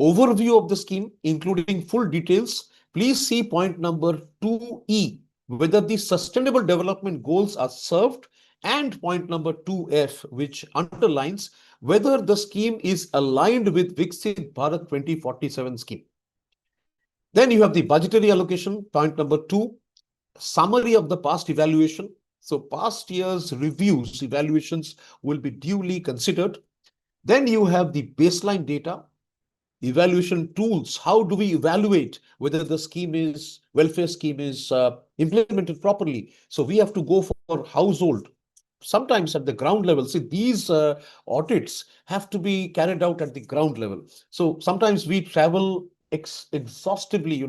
overview of the scheme, including full details. Please see point number 2E, whether the sustainable development goals are served, and point number 2F, which underlines whether the scheme is aligned with Viksit Bharat 2047 scheme. Then you have the budgetary allocation, point number 2, summary of the past evaluation. So past year's reviews, evaluations will be duly considered. Then you have the baseline data, evaluation tools. How do we evaluate whether the scheme is, welfare scheme is implemented properly? So we have to go for household, sometimes at the ground level. See, these audits have to be carried out at the ground level. So sometimes we travel exhaustively,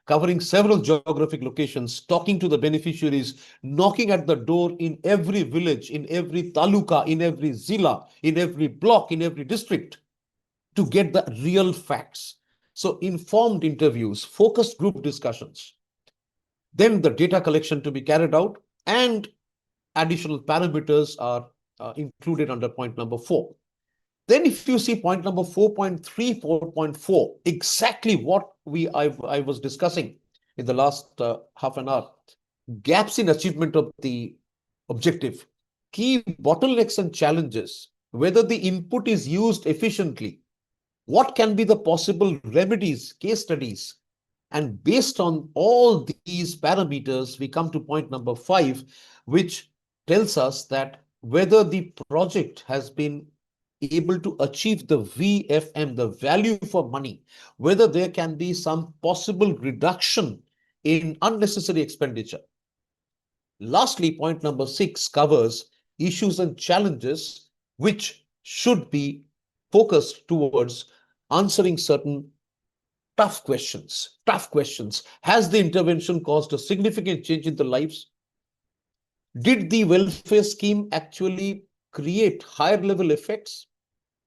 covering several geographic locations, talking to the beneficiaries, knocking at the door in every village, in every taluka, in every zilla, in every block, in every district, to get the real facts. So informed interviews, focused group discussions, then the data collection to be carried out, and additional parameters are included under point number 4. Then if you see point number 4.3, 4.4, exactly what I was discussing in the last half an hour, gaps in achievement of the objective, key bottlenecks and challenges, whether the input is used efficiently, what can be the possible remedies, case studies. And based on all these parameters, we come to point number 5, which tells us that whether the project has been able to achieve the VFM, the value for money, whether there can be some possible reduction in unnecessary expenditure. Lastly, point number 6 covers issues and challenges which should be focused towards answering certain tough questions. Tough questions. Has the intervention caused a significant change in the lives? Did the welfare scheme actually create higher level effects?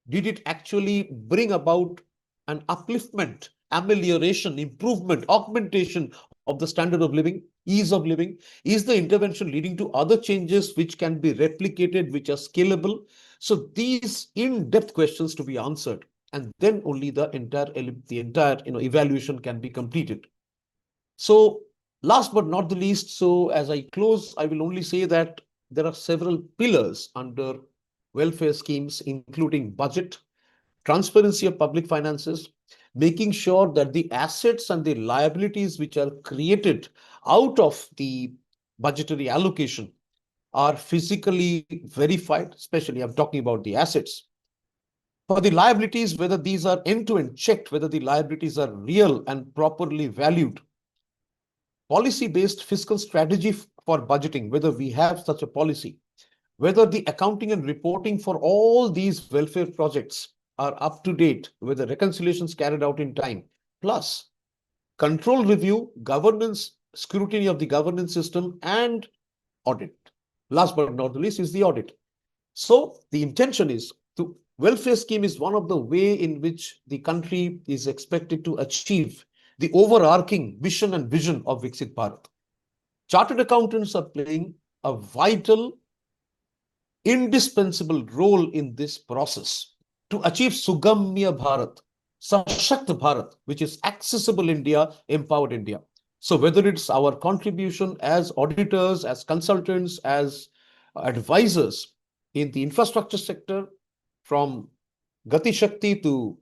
Did it actually bring about an upliftment, amelioration, improvement, augmentation of the standard of living, ease of living? Is the intervention leading to other changes which can be replicated, which are scalable? So these in-depth questions to be answered, and then only the entire evaluation can be completed. So last but not the least, so as I close, I will only say that there are several pillars under welfare schemes, including budget, transparency of public finances, making sure that the assets and the liabilities which are created out of the budgetary allocation are physically verified, especially I'm talking about the assets. For the liabilities, whether these are end-to-end checked, whether the liabilities are real and properly valued. Policy-based fiscal strategy for budgeting, whether we have such a policy, whether the accounting and reporting for all these welfare projects are up to date, whether reconciliations carried out in time, plus control review, governance, scrutiny of the governance system, and audit. Last but not the least is the audit. So the intention is to, welfare scheme is one of the way in which the country is expected to achieve the overarching mission and vision of Viksit Bharat. Chartered accountants are playing a vital, indispensable role in this process to achieve Sugamya Bharat, Sashakt Bharat, which is accessible India, empowered India. So whether it's our contribution as auditors, as consultants, as advisors, in the infrastructure sector, from Gati Shakti to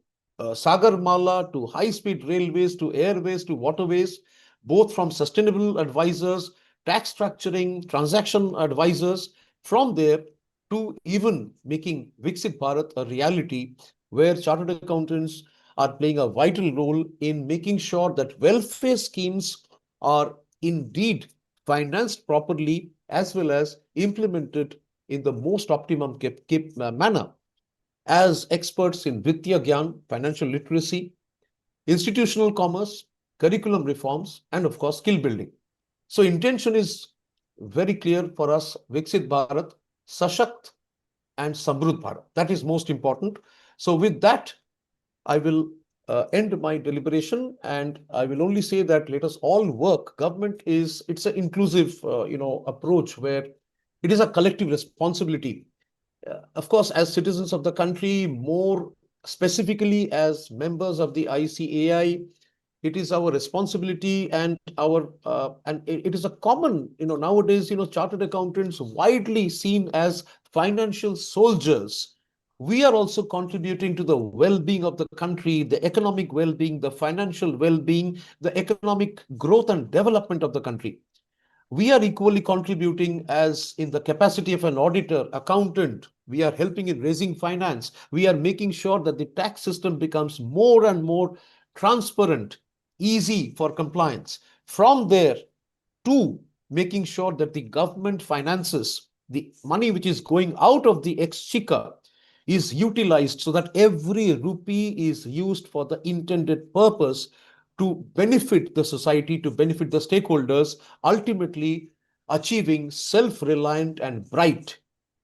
Sagar Mala to high-speed railways to airways to waterways, both from sustainable advisors, tax structuring, transaction advisors, from there to even making Viksit Bharat a reality where chartered accountants are playing a vital role in making sure that welfare schemes are indeed financed properly as well as implemented in the most optimum manner. As experts in Vidya Gyan, financial literacy, institutional commerce, curriculum reforms, and of course, skill building. So, intention is very clear for us: Viksit Bharat, Sashakt, and Samruddh Bharat. That is most important. So, with that, I will end my deliberation, and I will only say that let us all work. Government is, it's an inclusive, approach where it is a collective responsibility. Of course, as citizens of the country, more specifically as members of the ICAI, it is our responsibility and it is a common, nowadays, chartered accountants widely seen as financial soldiers. We are also contributing to the well-being of the country, the economic well-being, the financial well-being, the economic growth and development of the country. We are equally contributing as in the capacity of an auditor, accountant. We are helping in raising finance. We are making sure that the tax system becomes more and more transparent, easy for compliance. From there to making sure that the government finances, the money which is going out of the exchequer, is utilized so that every rupee is used for the intended purpose to benefit the society, to benefit the stakeholders, ultimately achieving self-reliant and bright,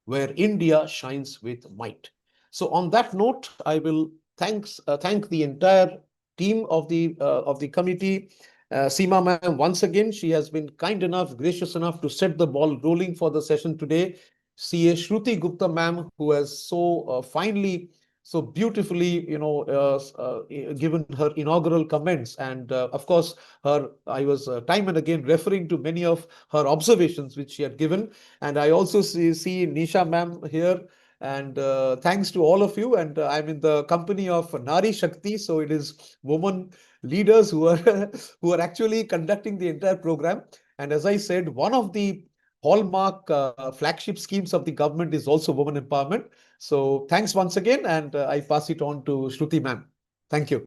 where India shines with might. So on that note, I will thank the entire team of the committee. Seema ma'am, once again, she has been kind enough, gracious enough to set the ball rolling for the session today. CA Shruti Gupta ma'am, who has so finely, so beautifully, given her inaugural comments. And of course, I was time and again referring to many of her observations which she had given. And I also see Nisha ma'am here. And thanks to all of you. And I'm in the company of Nari Shakti. So it is women leaders who are who are actually conducting the entire program. And as I said, one of the hallmark flagship schemes of the government is also women empowerment. So thanks once again, and I pass it on to Shruti ma'am. Thank you.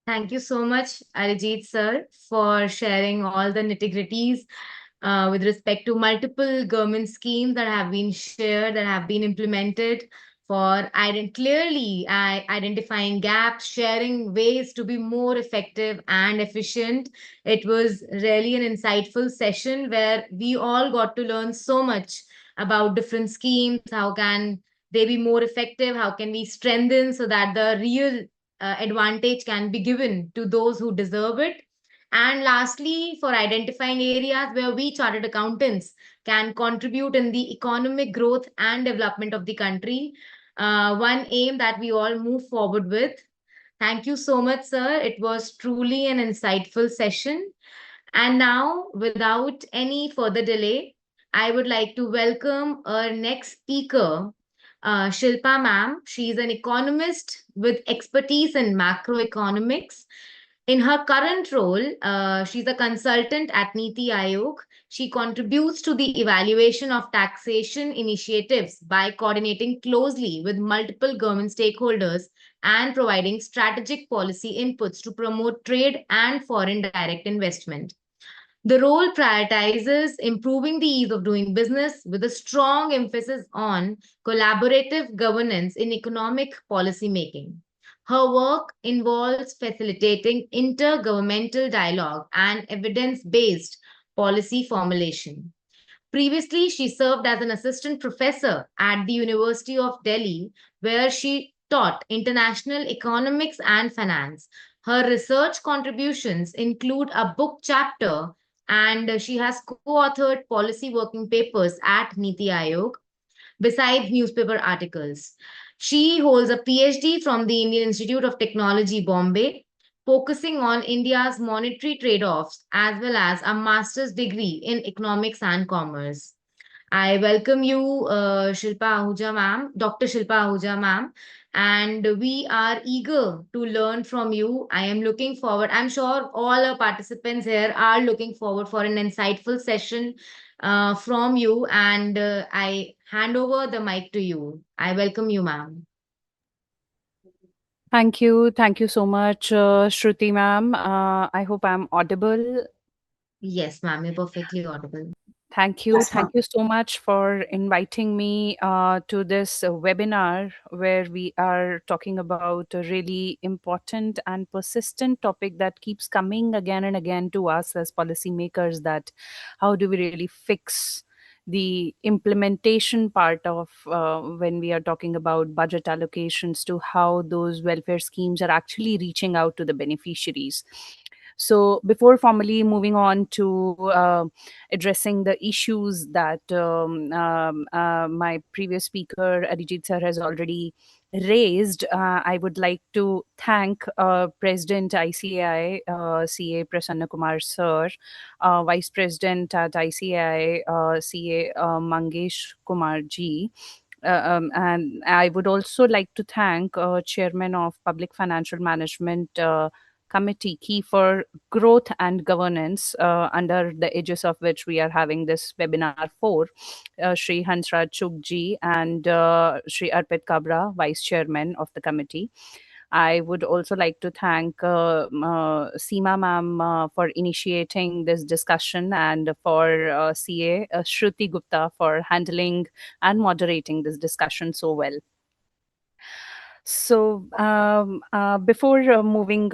Thank you so much, Arijit sir, for sharing all the nitty-gritties with respect to multiple government schemes that have been shared, that have been implemented for clearly identifying gaps, sharing ways to be more effective and efficient. It was really an insightful session where we all got to learn so much about different schemes. How can they be more effective? How can we strengthen so that the real advantage can be given to those who deserve it? And lastly, for identifying areas where we chartered accountants can contribute in the economic growth and development of the country, one aim that we all move forward with. Thank you so much, sir. It was truly an insightful session. And now, without any further delay, I would like to welcome our next speaker, Shilpa ma'am. She is an economist with expertise in macroeconomics. In her current role, she's a consultant at Niti Aayog. She contributes to the evaluation of taxation initiatives by coordinating closely with multiple government stakeholders and providing strategic policy inputs to promote trade and foreign direct investment. The role prioritizes improving the ease of doing business with a strong emphasis on collaborative governance in economic policy making. Her work involves facilitating intergovernmental dialogue and evidence based policy formulation. Previously, she served as an assistant professor at the University of Delhi, where she taught international economics and finance. Her research contributions include a book chapter, and she has co authored policy working papers at Niti Aayog besides newspaper articles. She holds a PhD from the Indian Institute of Technology, Bombay, focusing on India's monetary trade offs, as well as a master's degree in economics and commerce. I welcome you, Shilpa Ahuja ma'am, Dr. Shilpa Ahuja ma'am, and we are eager to learn from you. I am looking forward. I'm sure all our participants here are looking forward for an insightful session from you, and I hand over the mic to you. I welcome you, ma'am. Thank you. Thank you so much, Shruti ma'am. I hope I'm audible. Yes, ma'am, you're perfectly audible. Thank you. Yes, Thank ma'am. you so much for inviting me to this webinar where we are talking about a really important and persistent topic that keeps coming again and again to us as policymakers, that how do we really fix the implementation part of when we are talking about budget allocations to how those welfare schemes are actually reaching out to the beneficiaries. So before formally moving on to addressing the issues that my previous speaker, Arijit sir, has already raised, I would like to thank President ICAI, CA Prasanna Kumar sir, Vice President at ICAI, CA Mangesh Kumar ji. And I would also like to thank Chairman of Public Financial Management Committee, Key for Growth and Governance, under the aegis of which we are having this webinar for, Sri Hansraj Chugji and Sri Arpit Kabra, Vice Chairman of the committee. I would also like to thank Seema ma'am for initiating this discussion, and for CA Shruti Gupta for handling and moderating this discussion so well. So, before moving,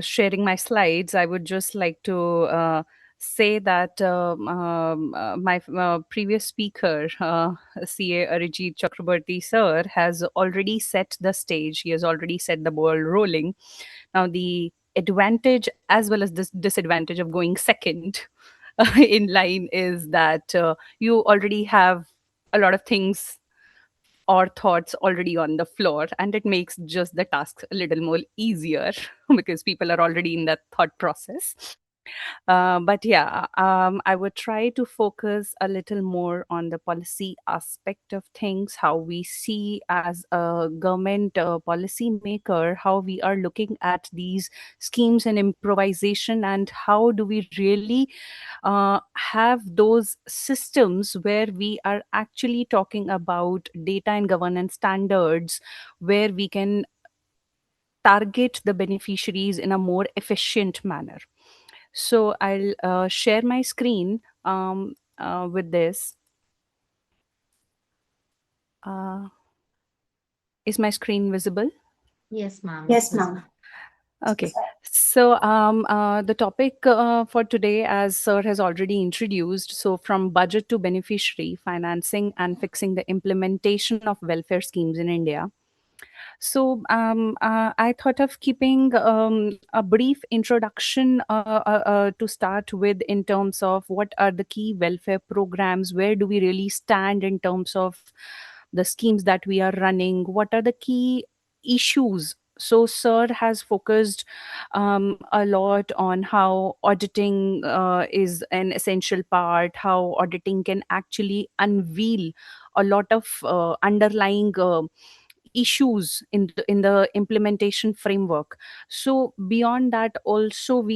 sharing my slides, I would just like to say that my previous speaker, CA Arijit Chakraborty sir, has already set the stage. He has already set the ball rolling. Now, the advantage as well as this disadvantage of going second in line is that you already have a lot of things or thoughts already on the floor, and it makes just the tasks a little more easier because people are already in that thought process. But yeah, I would try to focus a little more on the policy aspect of things, how we see as a government policy maker, how we are looking at these schemes and improvisation, and how do we really have those systems where we are actually talking about data and governance standards, where we can target the beneficiaries in a more efficient manner. So I'll share my screen with this. Uh, is my screen visible? Yes, ma'am, it's Yes, visible. ma'am. Okay. So the topic for today, as Sir has already introduced, so from budget to beneficiary, financing and fixing the implementation of welfare schemes in India. So I thought of keeping a brief introduction to start with, in terms of what are the key welfare programs, where do we really stand in terms of the schemes that we are running, what are the key issues. So Sir has focused a lot on how auditing is an essential part, how auditing can actually unveil a lot of underlying issues in the implementation framework. So beyond that also,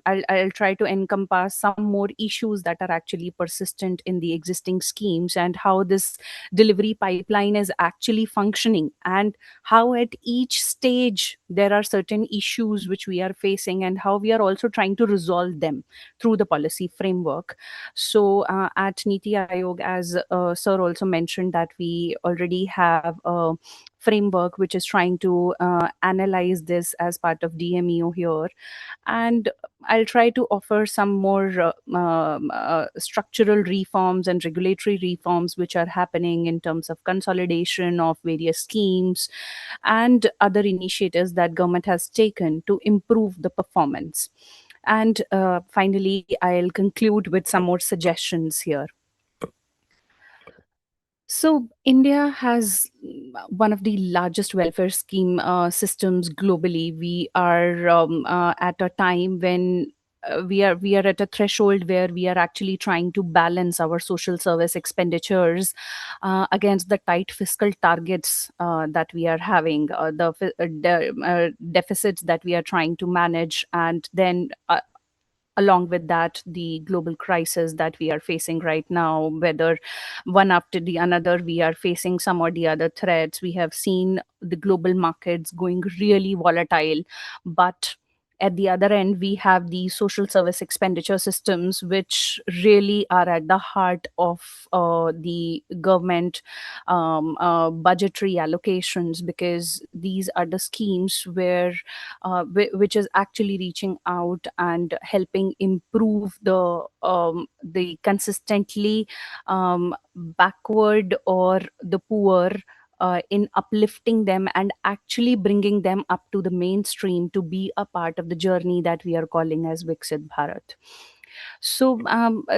I'll try to encompass some more issues that are actually persistent in the existing schemes, and how this delivery pipeline is actually functioning, and how at each stage there are certain issues which we are facing, and how we are also trying to resolve them through the policy framework. So at Niti Aayog, as Sir also mentioned, that we already have a framework which is trying to analyze this as part of DMEO here. And I'll try to offer some more structural reforms and regulatory reforms which are happening in terms of consolidation of various schemes and other initiatives that government has taken to improve the performance. And finally, I'll conclude with some more suggestions here. So, India has one of the largest welfare scheme systems globally. We are at a time when we are at a threshold where we are actually trying to balance our social service expenditures against the tight fiscal targets that we are having, deficits that we are trying to manage, and then along with that the global crisis that we are facing right now, whether one after the another we are facing some or the other threats. We have seen the global markets going really volatile, but at the other end we have the social service expenditure systems which really are at the heart of the government budgetary allocations, because these are the schemes where which is actually reaching out and helping improve the consistently backward or the poor, in uplifting them and actually bringing them up to the mainstream to be a part of the journey that we are calling as Viksit Bharat. So,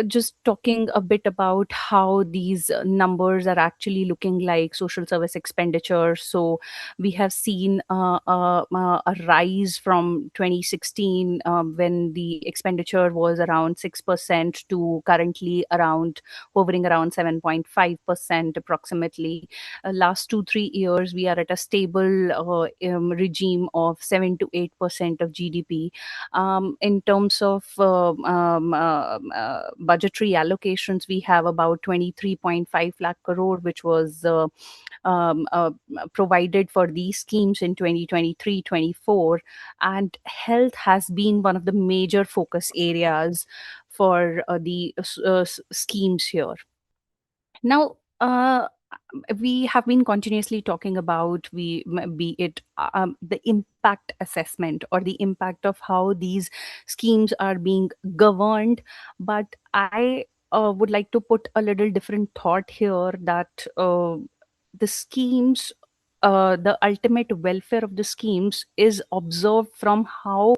just talking a bit about how these numbers are actually looking like social service expenditure. So, we have seen a rise from 2016, when the expenditure was around 6% to currently around hovering around 7.5% approximately. Last 2 3 years, we are at a stable regime of 7 to 8% of GDP. In terms of budgetary allocations, we have about 23.5 lakh crore, which was um, uh, provided for these schemes in 2023-24. And health has been one of the major focus areas for the schemes here. Now, we have been continuously talking about, be it the impact assessment or the impact of how these schemes are being governed. But I would like to put a little different thought here, that the schemes, the ultimate welfare of the schemes is observed from how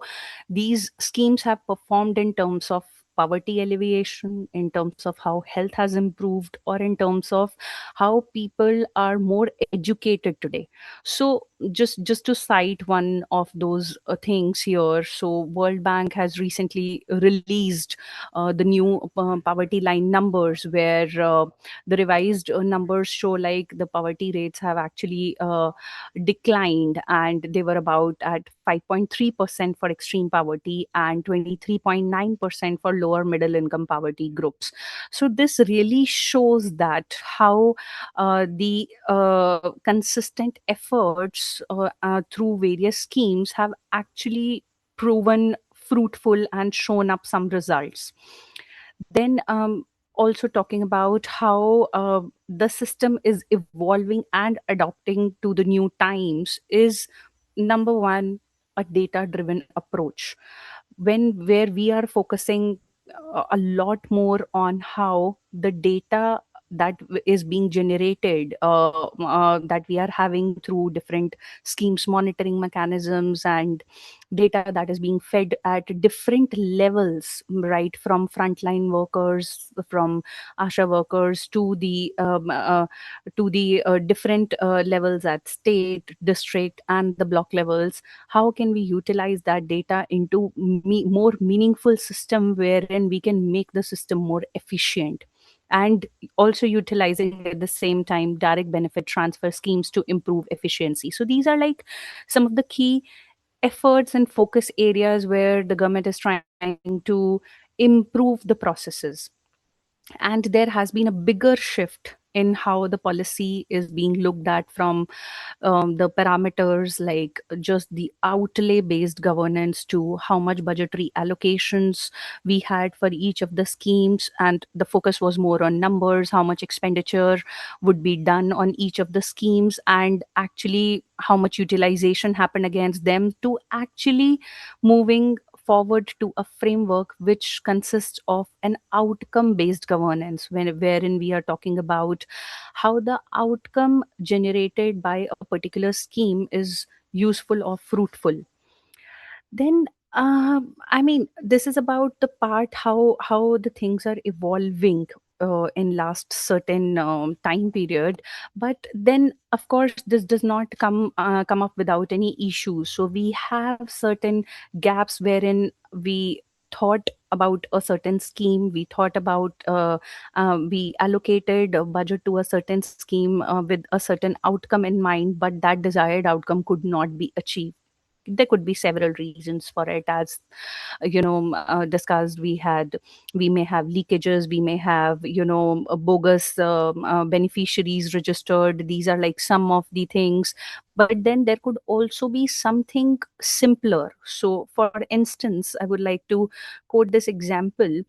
these schemes have performed in terms of poverty alleviation, in terms of how health has improved, or in terms of how people are more educated today. So just to cite one of those things here, so World Bank has recently released the new poverty line numbers, where the revised numbers show like the poverty rates have actually declined, and they were about at 5.3% for extreme poverty and 23.9% for lower middle income poverty groups. So this really shows that how the consistent efforts through various schemes have actually proven fruitful and shown up some results. Then, also talking about how the system is evolving and adopting to the new times is number one, a data driven approach, where we are focusing a lot more on how the data that is being generated, that we are having through different schemes monitoring mechanisms, and data that is being fed at different levels, right from frontline workers, from ASHA workers, to the different levels at state, district, and the block levels. How can we utilize that data into more meaningful system, wherein we can make the system more efficient, and also utilizing at the same time direct benefit transfer schemes to improve efficiency. So these are like some of the key efforts and focus areas where the government is trying to improve the processes. And there has been a bigger shift in how the policy is being looked at, from the parameters like just the outlay based governance to how much budgetary allocations we had for each of the schemes. And the focus was more on numbers, how much expenditure would be done on each of the schemes, and actually how much utilization happened against them, to actually moving forward to a framework which consists of an outcome based governance, wherein we are talking about how the outcome generated by a particular scheme is useful or fruitful. Then, I mean, this is about the part how the things are evolving in last certain time period. But then of course this does not come up without any issues. So we have certain gaps wherein we thought about a certain scheme, we thought about we allocated a budget to a certain scheme with a certain outcome in mind, but that desired outcome could not be achieved. There could be several reasons for it, as discussed. We may have leakages, we may have bogus beneficiaries registered. These are like some of the things, but then there could also be something simpler. So for instance, I would like to quote this example.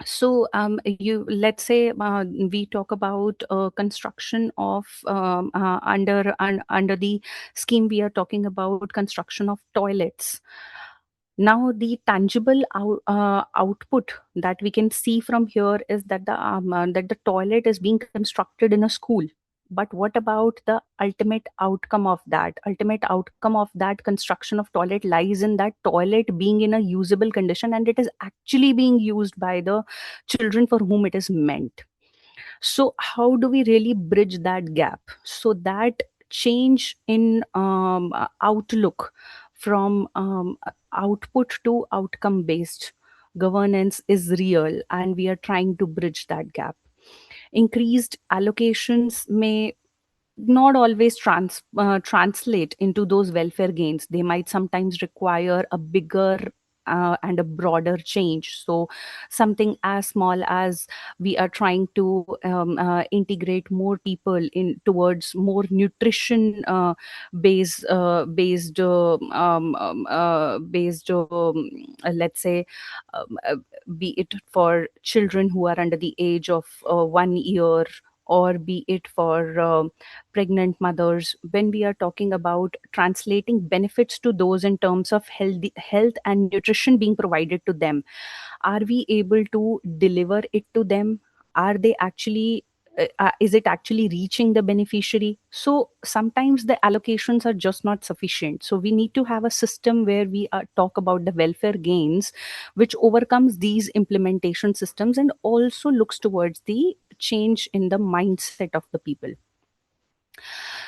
So you let's say we talk about construction of under the scheme, we are talking about construction of toilets. Now the tangible output that we can see from here is that the toilet is being constructed in a school. But what about the ultimate outcome of that? Ultimate outcome of that construction of toilet lies in that toilet being in a usable condition, and it is actually being used by the children for whom it is meant. So how do we really bridge that gap so that change in outlook from output to outcome based governance is real, and we are trying to bridge that gap. Increased allocations may not always translate into those welfare gains. They might sometimes require a bigger and a broader change. So, something as small as we are trying to integrate more people in towards more nutrition based let's say be it for children who are under the age of 1 year, or be it for pregnant mothers. When we are talking about translating benefits to those in terms of health and nutrition being provided to them, are we able to deliver it to them? Are they actually is it actually reaching the beneficiary? So sometimes the allocations are just not sufficient, so we need to have a system where we talk about the welfare gains, which overcomes these implementation systems and also looks towards the change in the mindset of the people.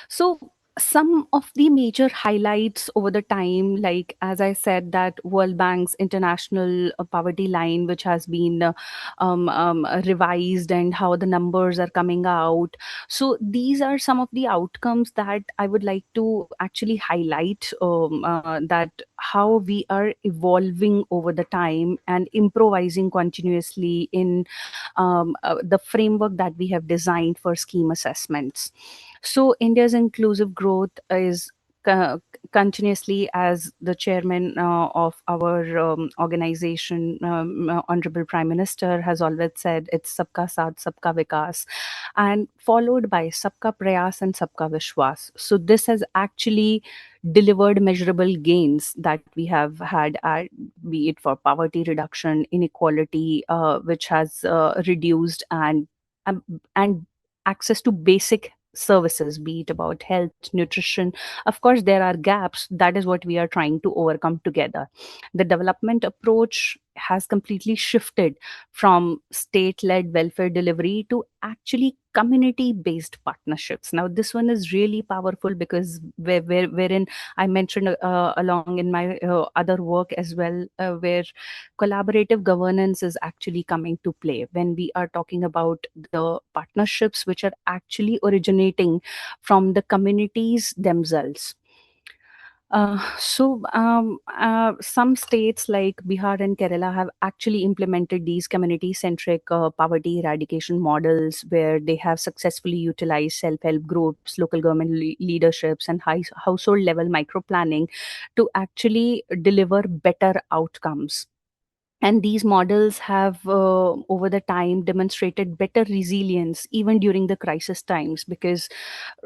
So some of the major highlights over the time, like as I said, that World Bank's international poverty line, which has been revised, and how the numbers are coming out. So these are some of the outcomes that I would like to actually highlight, that how we are evolving over the time and improvising continuously in the framework that we have designed for scheme assessments. So India's inclusive growth is continuously, as the chairman of our organization, Honorable Prime Minister, has always said, it's Sabka Saath, Sabka Vikas, and followed by Sabka Prayas and Sabka Vishwas. So this has actually delivered measurable gains that we have had, be it for poverty reduction, inequality, which has reduced, um, and access to basic services, be it about health, nutrition. Of course, there are gaps. That is what we are trying to overcome together. The development approach has completely shifted from state led welfare delivery to actually community based partnerships. Now, this one is really powerful because wherein I mentioned along in my other work as well, where collaborative governance is actually coming to play when we are talking about the partnerships which are actually originating from the communities themselves. Some states like Bihar and Kerala have actually implemented these community centric poverty eradication models, where they have successfully utilized self help groups, local government leaderships, and household level micro planning to actually deliver better outcomes. And these models have over the time demonstrated better resilience even during the crisis times, because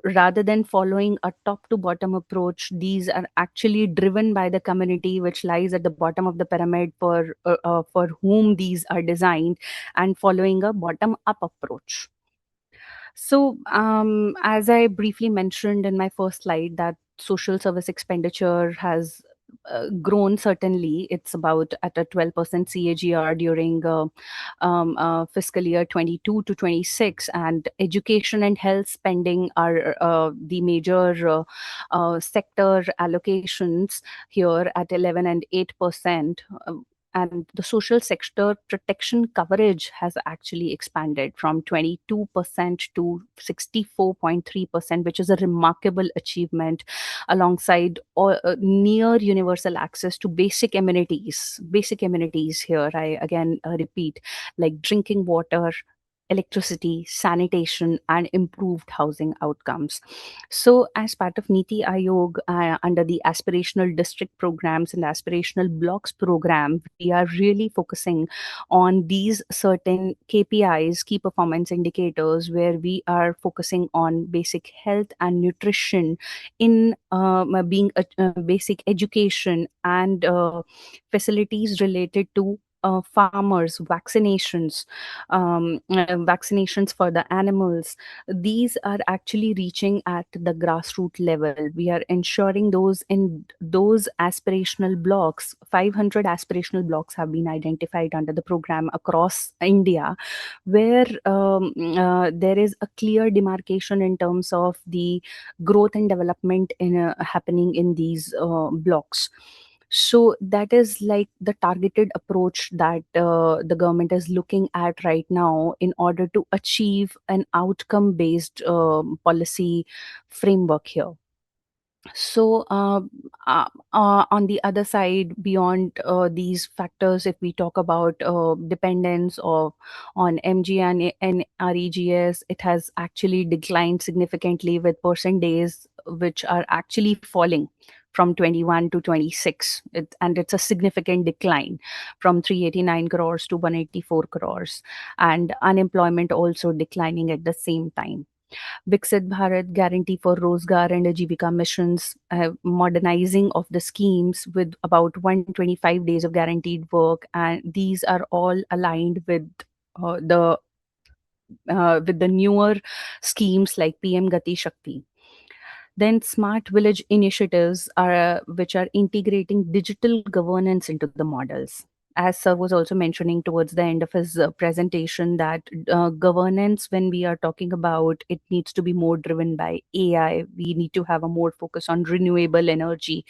rather than following a top to bottom approach, these are actually driven by the community which lies at the bottom of the pyramid, for whom these are designed, and following a bottom up approach. So, as I briefly mentioned in my first slide, that social service expenditure has grown. Certainly, it's about at a 12% CAGR during fiscal year 22 to 26, and education and health spending are the major sector allocations here at 11 and 8%. and the social sector protection coverage has actually expanded from 22% to 64.3%, which is a remarkable achievement, alongside near universal access to basic amenities here. I again repeat, like drinking water, electricity, sanitation, and improved housing outcomes. So, as part of Niti Aayog, under the aspirational district programs and aspirational blocks program, we are really focusing on these certain KPIs, key performance indicators, where we are focusing on basic health and nutrition, in being basic education, and facilities related to farmers, vaccinations for the animals. These are actually reaching at the grassroots level. We are ensuring those in those aspirational blocks. 500 aspirational blocks have been identified under the program across India, where there is a clear demarcation in terms of the growth and development happening in these blocks. So that is like the targeted approach that the government is looking at right now in order to achieve an outcome based policy framework here. So, on the other side, beyond these factors, if we talk about dependence of on MG and REGS, it has actually declined significantly, with percent days which are actually falling from 21 to 26. And it's a significant decline from 389 crores to 184 crores, and unemployment also declining at the same time. Viksit Bharat Guarantee for Rozgar and Ajivika missions, modernizing of the schemes with about 125 days of guaranteed work, and these are all aligned with the newer schemes like PM Gati Shakti. Then smart village initiatives are which are integrating digital governance into the models. As sir was also mentioning towards the end of his presentation, that governance, when we are talking about, it needs to be more driven by AI. We need to have a more focus on renewable energy.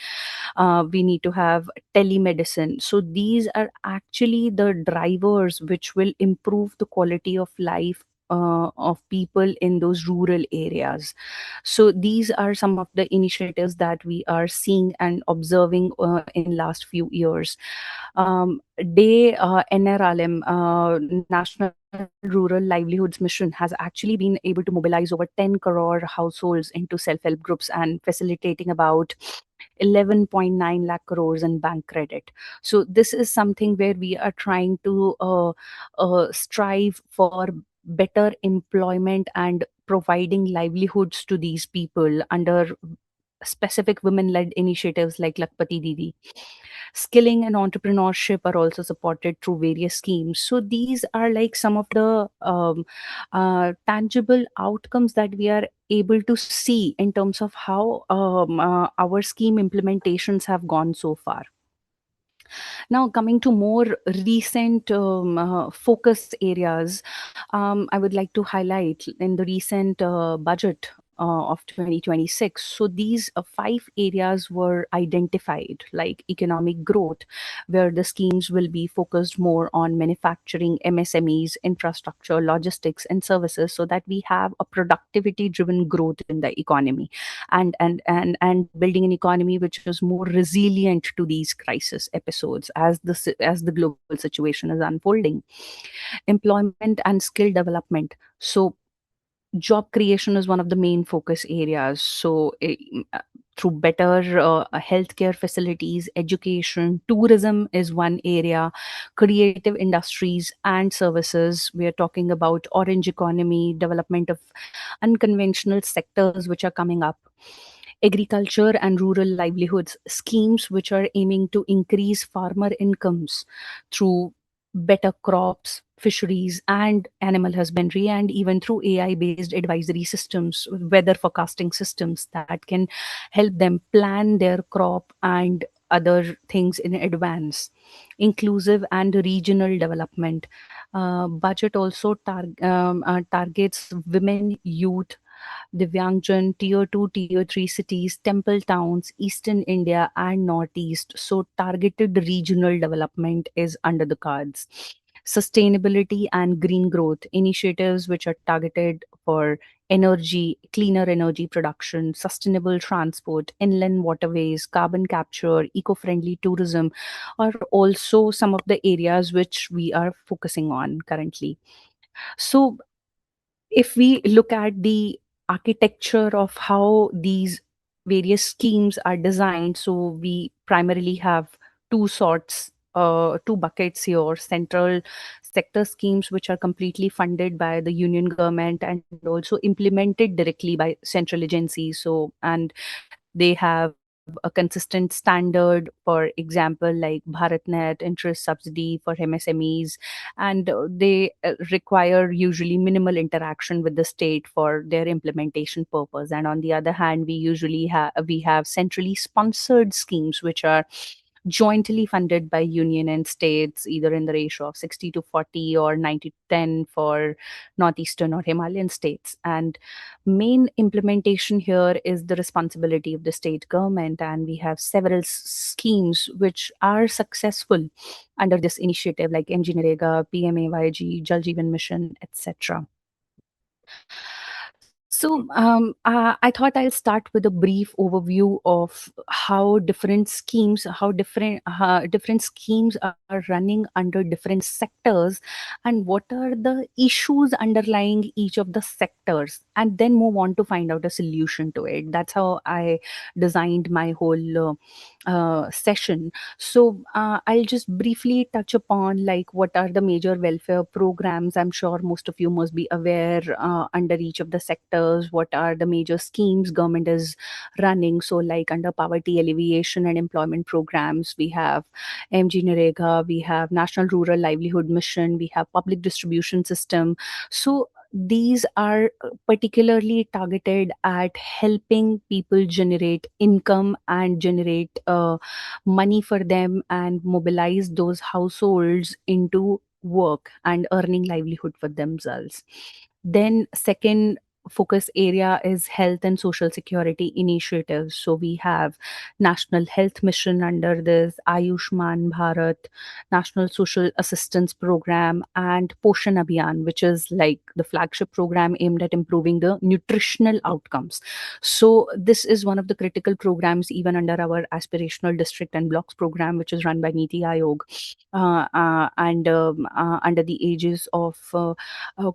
We need to have telemedicine. So these are actually the drivers which will improve the quality of life of people in those rural areas. So these are some of the initiatives that we are seeing and observing in last few years. Day NRLM, National Rural Livelihoods Mission, has actually been able to mobilize over 10 crore households into self-help groups and facilitating about 11.9 lakh crores in bank credit. So this is something where we are trying to strive for better employment and providing livelihoods to these people under specific women-led initiatives like Lakpati Didi. Skilling and entrepreneurship are also supported through various schemes. So these are like some of the tangible outcomes that we are able to see in terms of how our scheme implementations have gone so far. Now, coming to more recent focus areas, I would like to highlight in the recent budget of 2026. So, these five areas were identified, like economic growth, where the schemes will be focused more on manufacturing, MSMEs, infrastructure, logistics, and services, so that we have a productivity driven growth in the economy, and building an economy which is more resilient to these crisis episodes as the global situation is unfolding. Employment and skill development. So job creation is one of the main focus areas. So through better healthcare facilities, education, tourism is one area, creative industries and services. We are talking about orange economy, development of unconventional sectors which are coming up, agriculture and rural livelihoods schemes which are aiming to increase farmer incomes through better crops, fisheries, and animal husbandry, and even through AI based advisory systems, weather forecasting systems that can help them plan their crop and other things in advance. Inclusive and regional development. Budget also targets women, youth, Divyangjan, tier 2, tier 3 cities, temple towns, eastern India, and northeast. So, targeted regional development is under the cards. Sustainability and green growth initiatives, which are targeted for energy, cleaner energy production, sustainable transport, inland waterways, carbon capture, eco friendly tourism, are also some of the areas which we are focusing on currently. So, if we look at the architecture of how these various schemes are designed, so we primarily have two buckets here: central sector schemes, which are completely funded by the union government and also implemented directly by central agencies. So, and they have a consistent standard, for example, like BharatNet, interest subsidy for MSMEs, and they require usually minimal interaction with the state for their implementation purpose. And on the other hand, we have centrally sponsored schemes which are jointly funded by union and states, either in the ratio of 60 to 40 or 90 to 10 for northeastern or Himalayan states. And main implementation here is the responsibility of the state government, and we have several schemes which are successful under this initiative, like NGNREGA, PMAYG, Jal Jeevan Mission, etc. So, I thought I'll start with a brief overview of how different schemes are running under different sectors, and what are the issues underlying each of the sectors, and then move on to find out a solution to it. That's how I designed my whole session. So, I'll just briefly touch upon like what are the major welfare programs. I'm sure most of you must be aware under each of the sectors what are the major schemes government is running. So, like under poverty alleviation and employment programs, we have MG Narega, we have National Rural Livelihood Mission, we have public distribution system. So, these are particularly targeted at helping people generate income and generate money for them and mobilize those households into work and earning livelihood for themselves. Then, second focus area is health and social security initiatives. So we have National Health Mission under this, Ayushman Bharat, National Social Assistance Program, and Poshan Abhiyan, which is like the flagship program aimed at improving the nutritional outcomes. So this is one of the critical programs even under our aspirational district and blocks program, which is run by Niti Aayog, and under the aegis of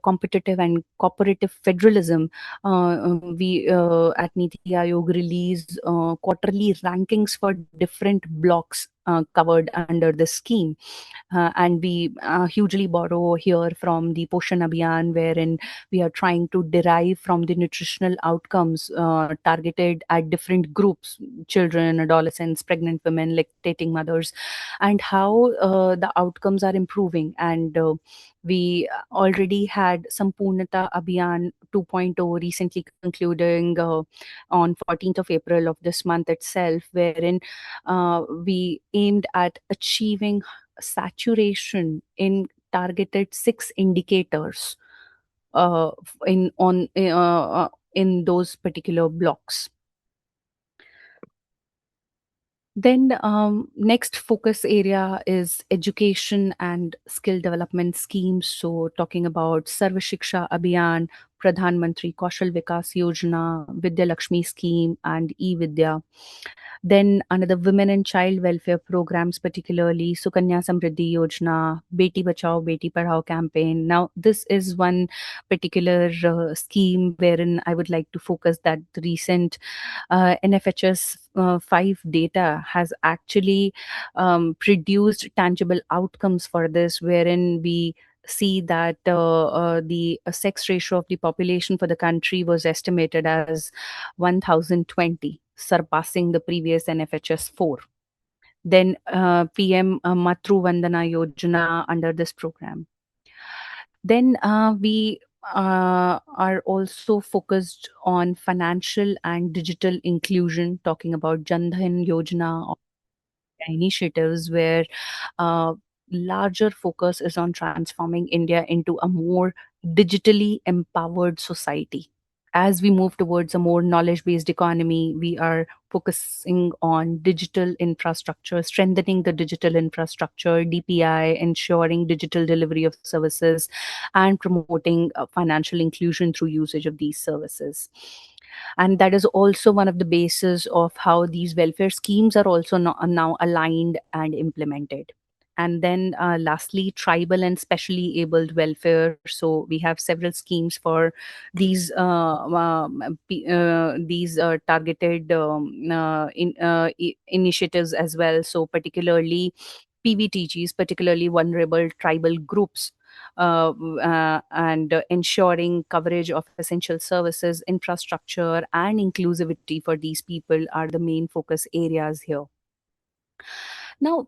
competitive and cooperative federalism. We at Niti Aayog release quarterly rankings for different blocks covered under this scheme. And we hugely borrow here from the Poshan Abhiyan, wherein we are trying to derive from the nutritional outcomes targeted at different groups: children, adolescents, pregnant women, lactating mothers, and how the outcomes are improving. And we already had Sampurnata Abhiyan 2.0 recently concluding on 14th of April of this month itself, wherein we aimed at achieving saturation in targeted six indicators in those particular blocks. Then, next focus area is education and skill development schemes. So, talking about Sarva Shiksha Abhiyan, Pradhan Mantri Kaushal Vikas Yojana, Vidya Lakshmi scheme, and e-Vidya. Then another women and child welfare programs, particularly Sukanya Samriddhi Yojana, Beti Bachao Beti Padhao campaign. Now, this is one particular scheme wherein I would like to focus that the recent NFHS 5 data has actually produced tangible outcomes for this, wherein we see that the sex ratio of the population for the country was estimated as 1020, surpassing the previous NFHS 4. Then PM Matru Vandana Yojana under this program. Then we are also focused on financial and digital inclusion, talking about Jan Dhan Yojana initiatives, where uh, larger focus is on transforming India into a more digitally empowered society as we move towards a more knowledge based economy, we are focusing on digital infrastructure, strengthening the digital infrastructure, DPI, ensuring digital delivery of services, and promoting financial inclusion through usage of these services. And that is also one of the bases of how these welfare schemes are also now aligned and implemented. And then lastly, tribal and specially abled welfare. So we have several schemes for these targeted initiatives as well. So particularly PVTGs, particularly vulnerable tribal groups, and ensuring coverage of essential services, infrastructure, and inclusivity for these people are the main focus areas here. Now,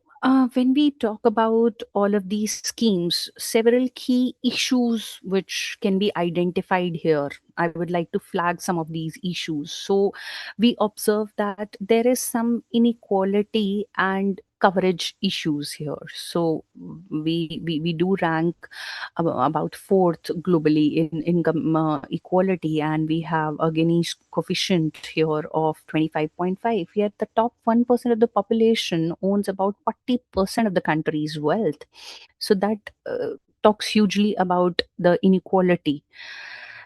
when we talk about all of these schemes, several key issues which can be identified here. I would like to flag some of these issues. So, we observe that there is some inequality and coverage issues here. So, we do rank about fourth globally in income equality, and we have a Gini coefficient here of 25.5. Yet the top 1% of the population owns about 40% of the country's wealth. So that talks hugely about the inequality.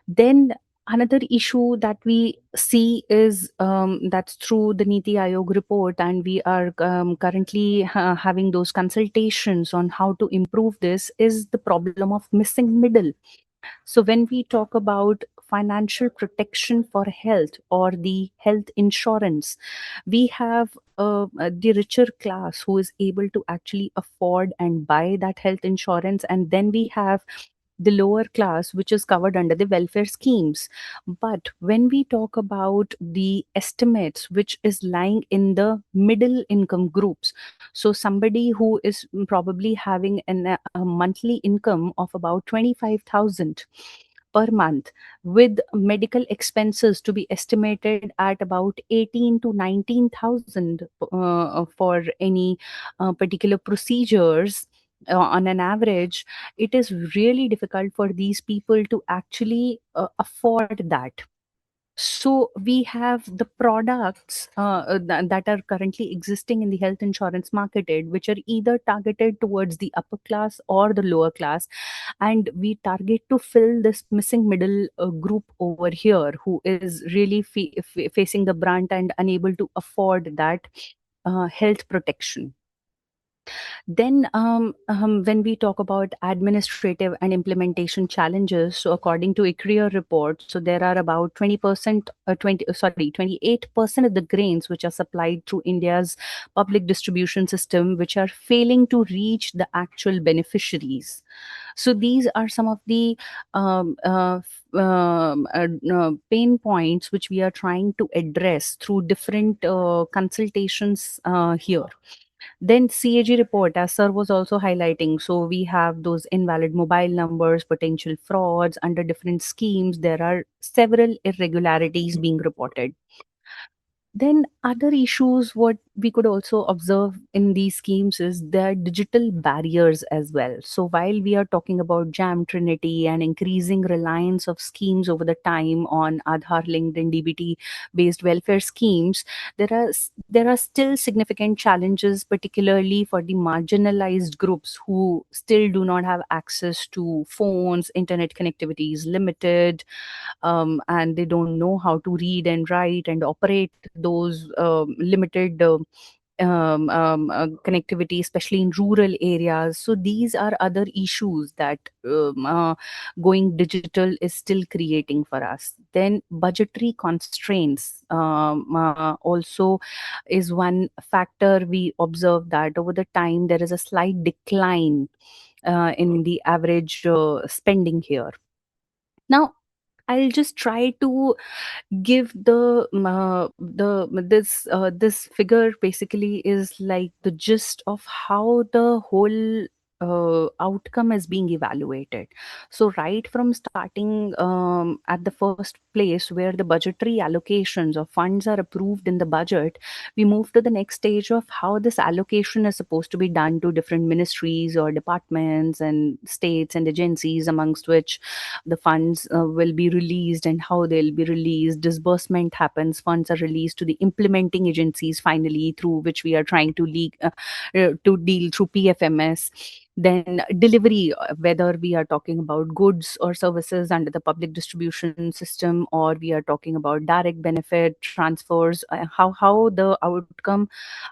Then another issue that we see is that's through the Niti Aayog report, and we are currently having those consultations on how to improve this, is the problem of missing middle. So, when we talk about financial protection for health or the health insurance, we have the richer class who is able to actually afford and buy that health insurance, and then we have the lower class which is covered under the welfare schemes. But when we talk about the estimates which is lying in the middle income groups, so somebody who is probably having a monthly income of about 25,000 per month, with medical expenses to be estimated at about 18 to 19,000 for any particular procedures on an average, it is really difficult for these people to actually afford that. So we have the products that are currently existing in the health insurance marketed, which are either targeted towards the upper class or the lower class, and we target to fill this missing middle group over here who is really facing the brunt and unable to afford that health protection. Then, when we talk about administrative and implementation challenges, so according to a career report, so there are about 20%, 28% of the grains which are supplied through India's public distribution system, which are failing to reach the actual beneficiaries. So these are some of the pain points which we are trying to address through different consultations here. Then CAG report, as sir was also highlighting, so we have those invalid mobile numbers, potential frauds under different schemes. There are several irregularities being reported. Then other issues, what we could also observe in these schemes is their digital barriers as well. So while we are talking about Jam Trinity and increasing reliance of schemes over the time on Aadhaar linked and DBT based welfare schemes, there are still significant challenges, particularly for the marginalized groups who still do not have access to phones, internet connectivity is limited, and they don't know how to read and write and operate those limited connectivity, especially in rural areas. So these are other issues that going digital is still creating for us. Then budgetary constraints also is one factor. We observe that over the time there is a slight decline in the average spending here. Now, I'll just try to give this figure basically is like the gist of how the whole outcome is being evaluated. So right from starting at the first place where the budgetary allocations of funds are approved in the budget, we move to the next stage of how this allocation is supposed to be done to different ministries or departments and states and agencies, amongst which the funds will be released and how they'll be released. Disbursement happens, funds are released to the implementing agencies finally, through which we are trying to to deal through PFMS. Then delivery, whether we are talking about goods or services under the public distribution system, or we are talking about direct benefit transfers, how the outcome,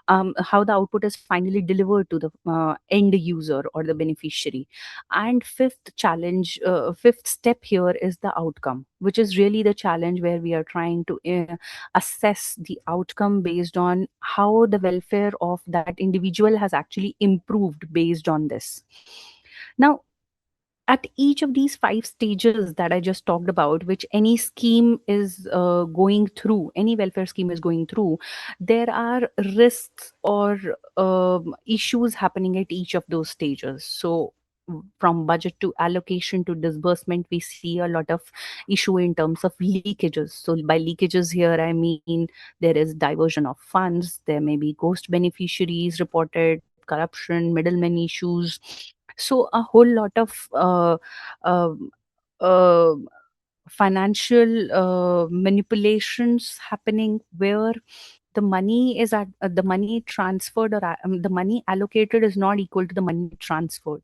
how the output is finally delivered to the end user or the beneficiary. And fifth step here is the outcome, which is really the challenge, where we are trying to assess the outcome based on how the welfare of that individual has actually improved based on this. Now, at each of these five stages that I just talked about, which any scheme is going through, any welfare scheme is going through, there are risks or issues happening at each of those stages. So, from budget to allocation to disbursement, we see a lot of issue in terms of leakages. So, by leakages here, I mean there is diversion of funds, there may be ghost beneficiaries reported, corruption, middlemen issues. So a whole lot of um uh, financial manipulations happening, where the money transferred, or the money allocated is not equal to the money transferred.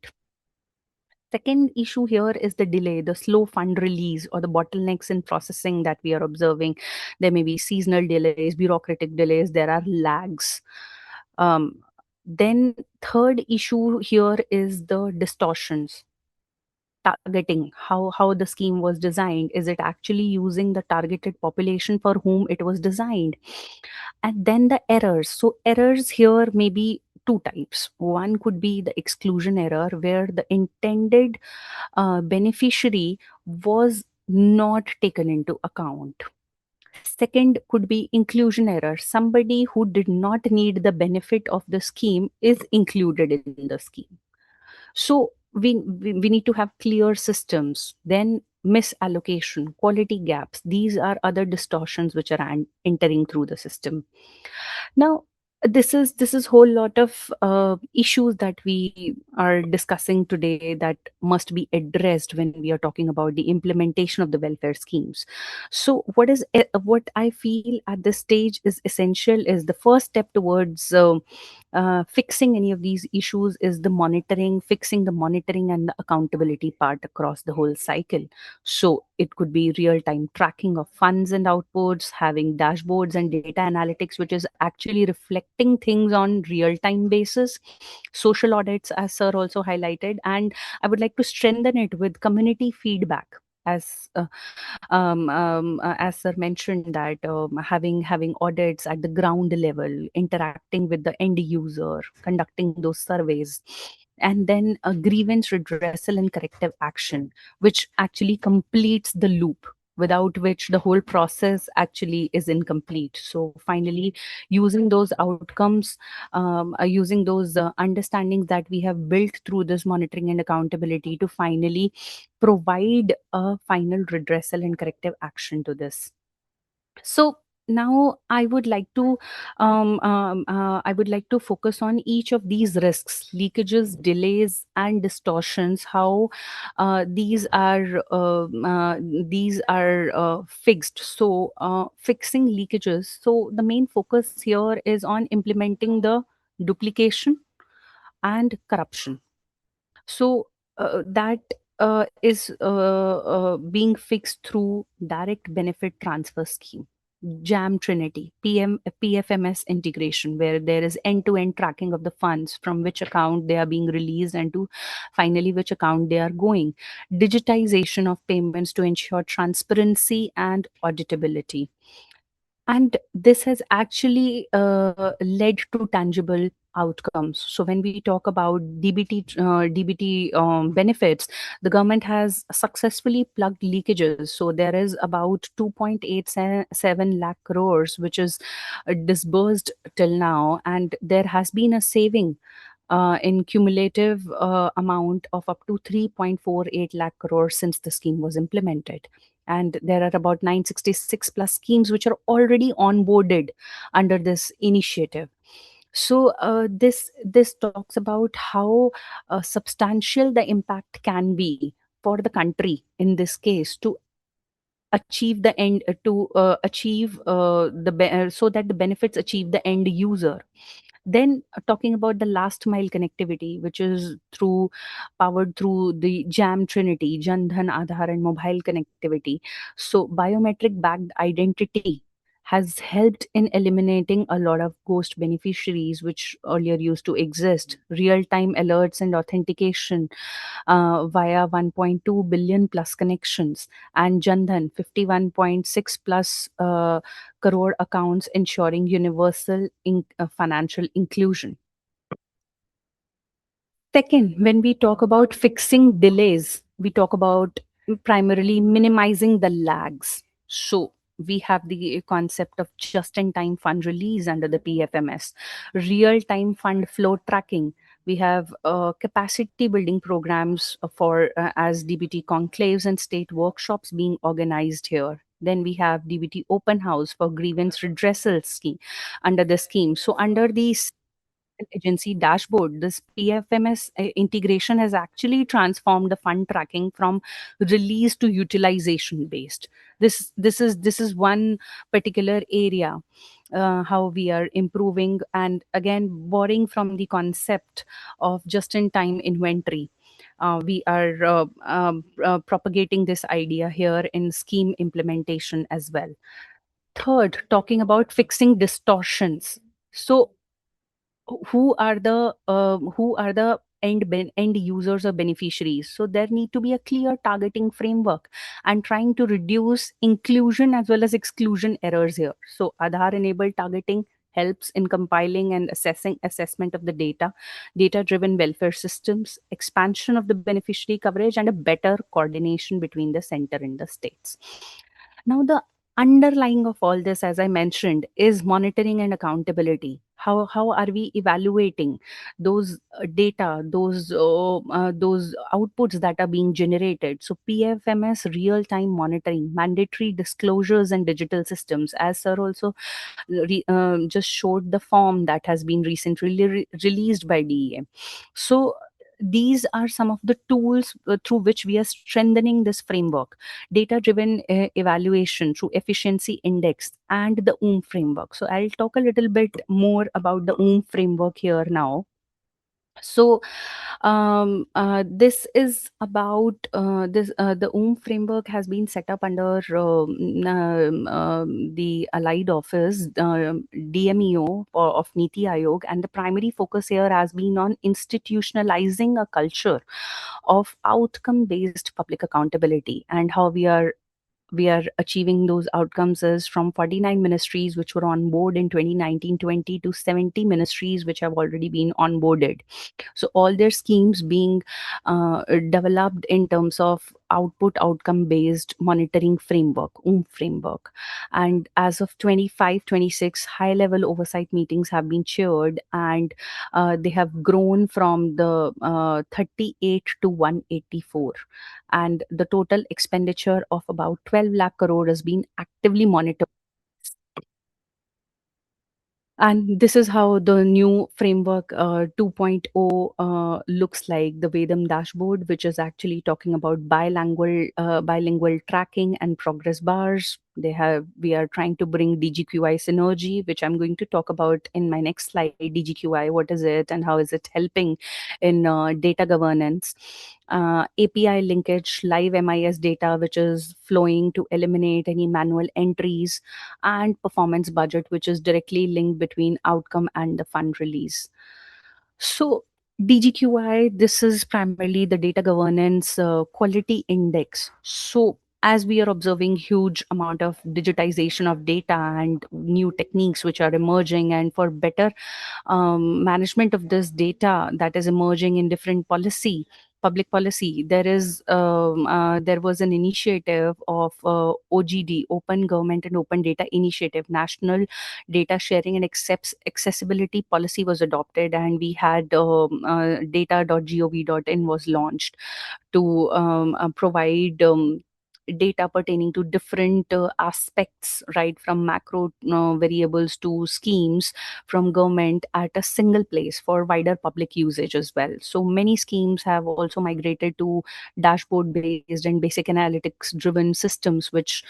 Second issue here is the delay, the slow fund release, or the bottlenecks in processing that we are observing. There may be seasonal delays, bureaucratic delays, there are lags. Then third issue here is the distortions, targeting, how the scheme was designed. Is it actually using the targeted population for whom it was designed? And then the errors. So errors here may be two types. One could be the exclusion error, where the intended beneficiary was not taken into account. Second could be inclusion error. Somebody who did not need the benefit of the scheme is included in the scheme. So we need to have clear systems. Then misallocation, quality gaps, these are other distortions which are entering through the system. Now, this is whole lot of issues that we are discussing today that must be addressed when we are talking about the implementation of the welfare schemes. So what I feel at this stage is essential, is the first step towards fixing any of these issues is the monitoring, fixing the monitoring and the accountability part across the whole cycle. So it could be real time tracking of funds and outputs, having dashboards and data analytics, which is actually reflecting things on real time basis, social audits, as sir also highlighted. And I would like to strengthen it with community feedback, as as sir mentioned, that having audits at the ground level, interacting with the end user, conducting those surveys, and then a grievance redressal and corrective action, which actually completes the loop, without which the whole process actually is incomplete. So finally, using those outcomes, using those understandings that we have built through this monitoring and accountability to finally provide a final redressal and corrective action to this. So now I would like to focus on each of these risks, leakages, delays, and distortions, how these are fixed. So fixing leakages, so the main focus here is on implementing the duplication and corruption. So that is being fixed through direct benefit transfer scheme, jam trinity, PFMS integration, where there is end-to-end tracking of the funds, from which account they are being released and to finally which account they are going, digitization of payments to ensure transparency and auditability. And this has actually led to tangible outcomes. So when we talk about DBT benefits, the government has successfully plugged leakages. So there is about 2.87 lakh crores which is disbursed till now, and there has been a saving in cumulative amount of up to 3.48 lakh crore since the scheme was implemented. And there are about 966 plus schemes which are already onboarded under this initiative. So this talks about how substantial the impact can be for the country in this case to achieve the end to achieve so that the benefits achieve the end user. Then talking about the last mile connectivity, which is through powered through the jam trinity, jan dhan, aadhaar and mobile connectivity. So biometric backed identity has helped in eliminating a lot of ghost beneficiaries which earlier used to exist. Real time alerts and authentication via 1.2 billion plus connections, and Jandhan 51.6 plus crore accounts, ensuring universal financial inclusion. Second, when we talk about fixing delays, we talk about primarily minimizing the lags. So we have the concept of just-in-time fund release under the PFMS, real-time fund flow tracking. We have capacity building programs for as DBT conclaves and state workshops being organized here. Then we have DBT open house for grievance redressal scheme under the scheme. So under these agency dashboard, this PFMS integration has actually transformed the fund tracking from release to utilization based. This is one particular area how we are improving, and again borrowing from the concept of just in time inventory. We are propagating this idea here in scheme implementation as well. Third, talking about fixing distortions. So who are the end users or beneficiaries? So there need to be a clear targeting framework and trying to reduce inclusion as well as exclusion errors here. So Aadhaar enabled targeting helps in compiling and assessment of the data driven welfare systems, expansion of the beneficiary coverage, and a better coordination between the center and the states. Now, the underlying of all this, as I mentioned, is monitoring and accountability. How are we evaluating those data, those outputs that are being generated? So PFMS real time monitoring, mandatory disclosures and digital systems, as sir also just showed the form that has been recently released by DEA. So these are some of the tools through which we are strengthening this framework: data driven evaluation through efficiency index and the framework. So I'll talk a little bit more about the framework here now. So this is about this the framework has been set up under the allied office, DMEO of Niti Aayog, and the primary focus here has been on institutionalizing a culture of outcome based public accountability. And how we are achieving those outcomes is from 49 ministries which were on board in 2019-20 to 70 ministries which have already been onboarded. So all their schemes being developed in terms of outcome based monitoring framework, framework. And as of 25-26, high level oversight meetings have been chaired, and they have grown from the 38 to 184, and the total expenditure of about 12 lakh crore has been actively monitored. And this is how the new framework 2.0 looks like, the Vedam dashboard, which is actually talking about bilingual tracking and progress bars. We are trying to bring DGQI synergy, which I'm going to talk about in my next slide. DGQI, what is it and how is it helping in data governance? API linkage, live MIS data, which is flowing to eliminate any manual entries, and performance budget, which is directly linked between outcome and the fund release. So DGQI, this is primarily the data governance quality index. So as we are observing huge amount of digitization of data and new techniques which are emerging, and for better management of this data that is emerging in different policy, public policy, there was an initiative of OGD, Open Government and Open Data Initiative. National Data Sharing and Accessibility Policy was adopted, and we had data.gov.in was launched to provide data pertaining to different aspects, right from macro variables to schemes from government at a single place for wider public usage as well. So many schemes have also migrated to dashboard based and basic analytics driven systems, which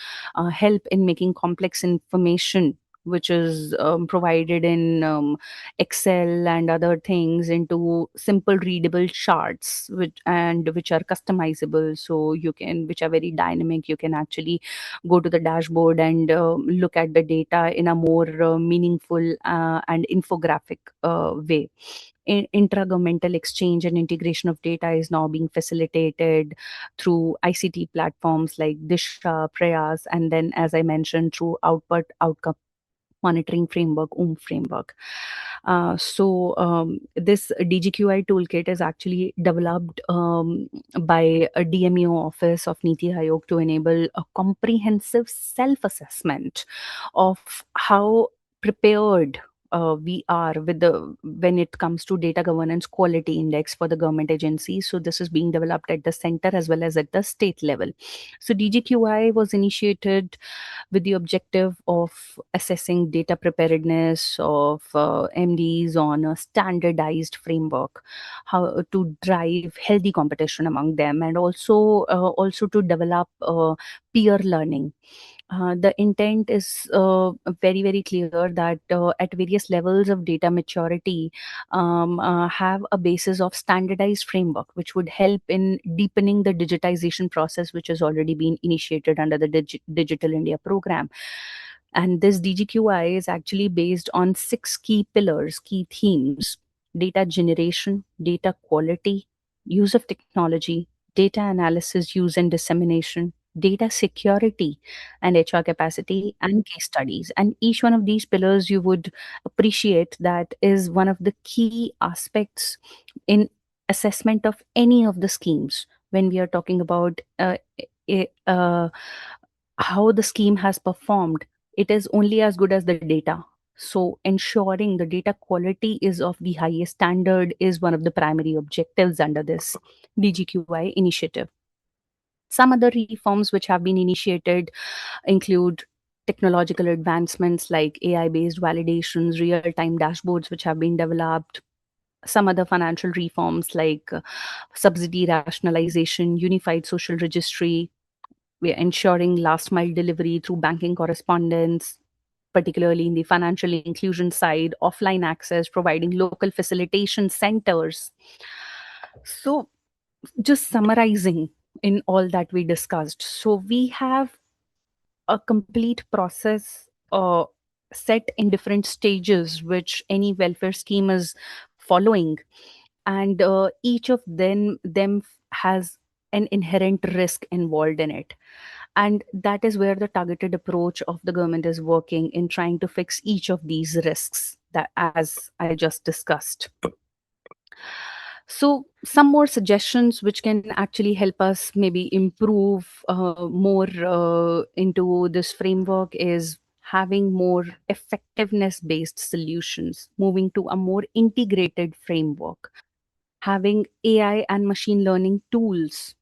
help in making complex information which is provided in Excel and other things into simple readable charts, which are customizable. So you can, which are very dynamic. You can actually go to the dashboard and look at the data in a more meaningful and infographic way. Intragovernmental exchange and integration of data is now being facilitated through ICT platforms like Disha, Prayas, and then, as I mentioned, through outcome monitoring framework, framework. This DGQI toolkit is actually developed by a DMEO office of Niti Aayog to enable a comprehensive self-assessment of how prepared we are with the when it comes to data governance quality index for the government agencies. So this is being developed at the center as well as at the state level. So DGQI was initiated with the objective of assessing data preparedness of MDs on a standardized framework, how to drive healthy competition among them, and also to develop peer learning. The intent is very clear that at various levels of data maturity, have a basis of standardized framework, which would help in deepening the digitization process, which has already been initiated under the Digital India program. And this DGQI is actually based on 6 key pillars, key themes: data generation, data quality, use of technology, data analysis, use and dissemination, data security, and HR capacity, and case studies. And each one of these pillars, you would appreciate that is one of the key aspects in assessment of any of the schemes when we are talking about i- uh, how the scheme has performed. It is only as good as the data. So ensuring the data quality is of the highest standard is one of the primary objectives under this DGQI initiative. Some other reforms which have been initiated include technological advancements like AI based validations, real time dashboards, which have been developed. Some other financial reforms like subsidy rationalization, unified social registry. We are ensuring last mile delivery through banking correspondence, particularly in the financial inclusion side, offline access, providing local facilitation centers. So, just summarizing in all that we discussed. So, we have a complete process set in different stages which any welfare scheme is following, and each of them has an inherent risk involved in it, and that is where the targeted approach of the government is working in trying to fix each of these risks, that as I just discussed. So, some more suggestions which can actually help us maybe improve more into this framework is having more effectiveness based solutions, moving to a more integrated framework, having AI and machine learning tools,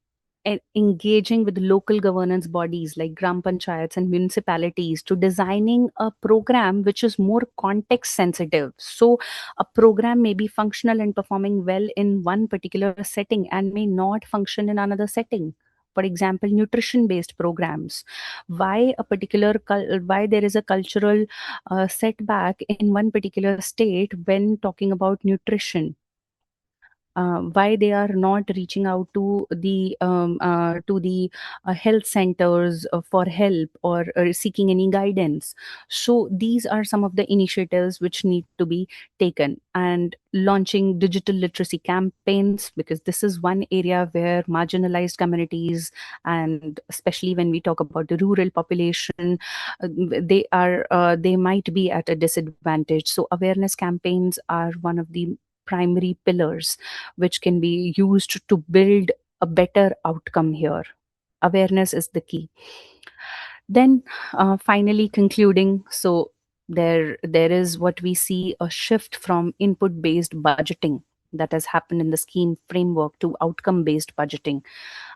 and engaging with local governance bodies like gram panchayats and municipalities to designing a program which is more context sensitive. So a program may be functional and performing well in one particular setting and may not function in another setting. For example, nutrition based programs, why there is a cultural setback in one particular state when talking about nutrition, why they are not reaching out to the health centers for help or seeking any guidance. So these are some of the initiatives which need to be taken, and launching digital literacy campaigns, because this is one area where marginalized communities, and especially when we talk about the rural population, they might be at a disadvantage. So awareness campaigns are one of the primary pillars which can be used to build a better outcome here. Awareness is the key. Then finally concluding, so there is what we see, a shift from input based budgeting that has happened in the scheme framework to outcome based budgeting.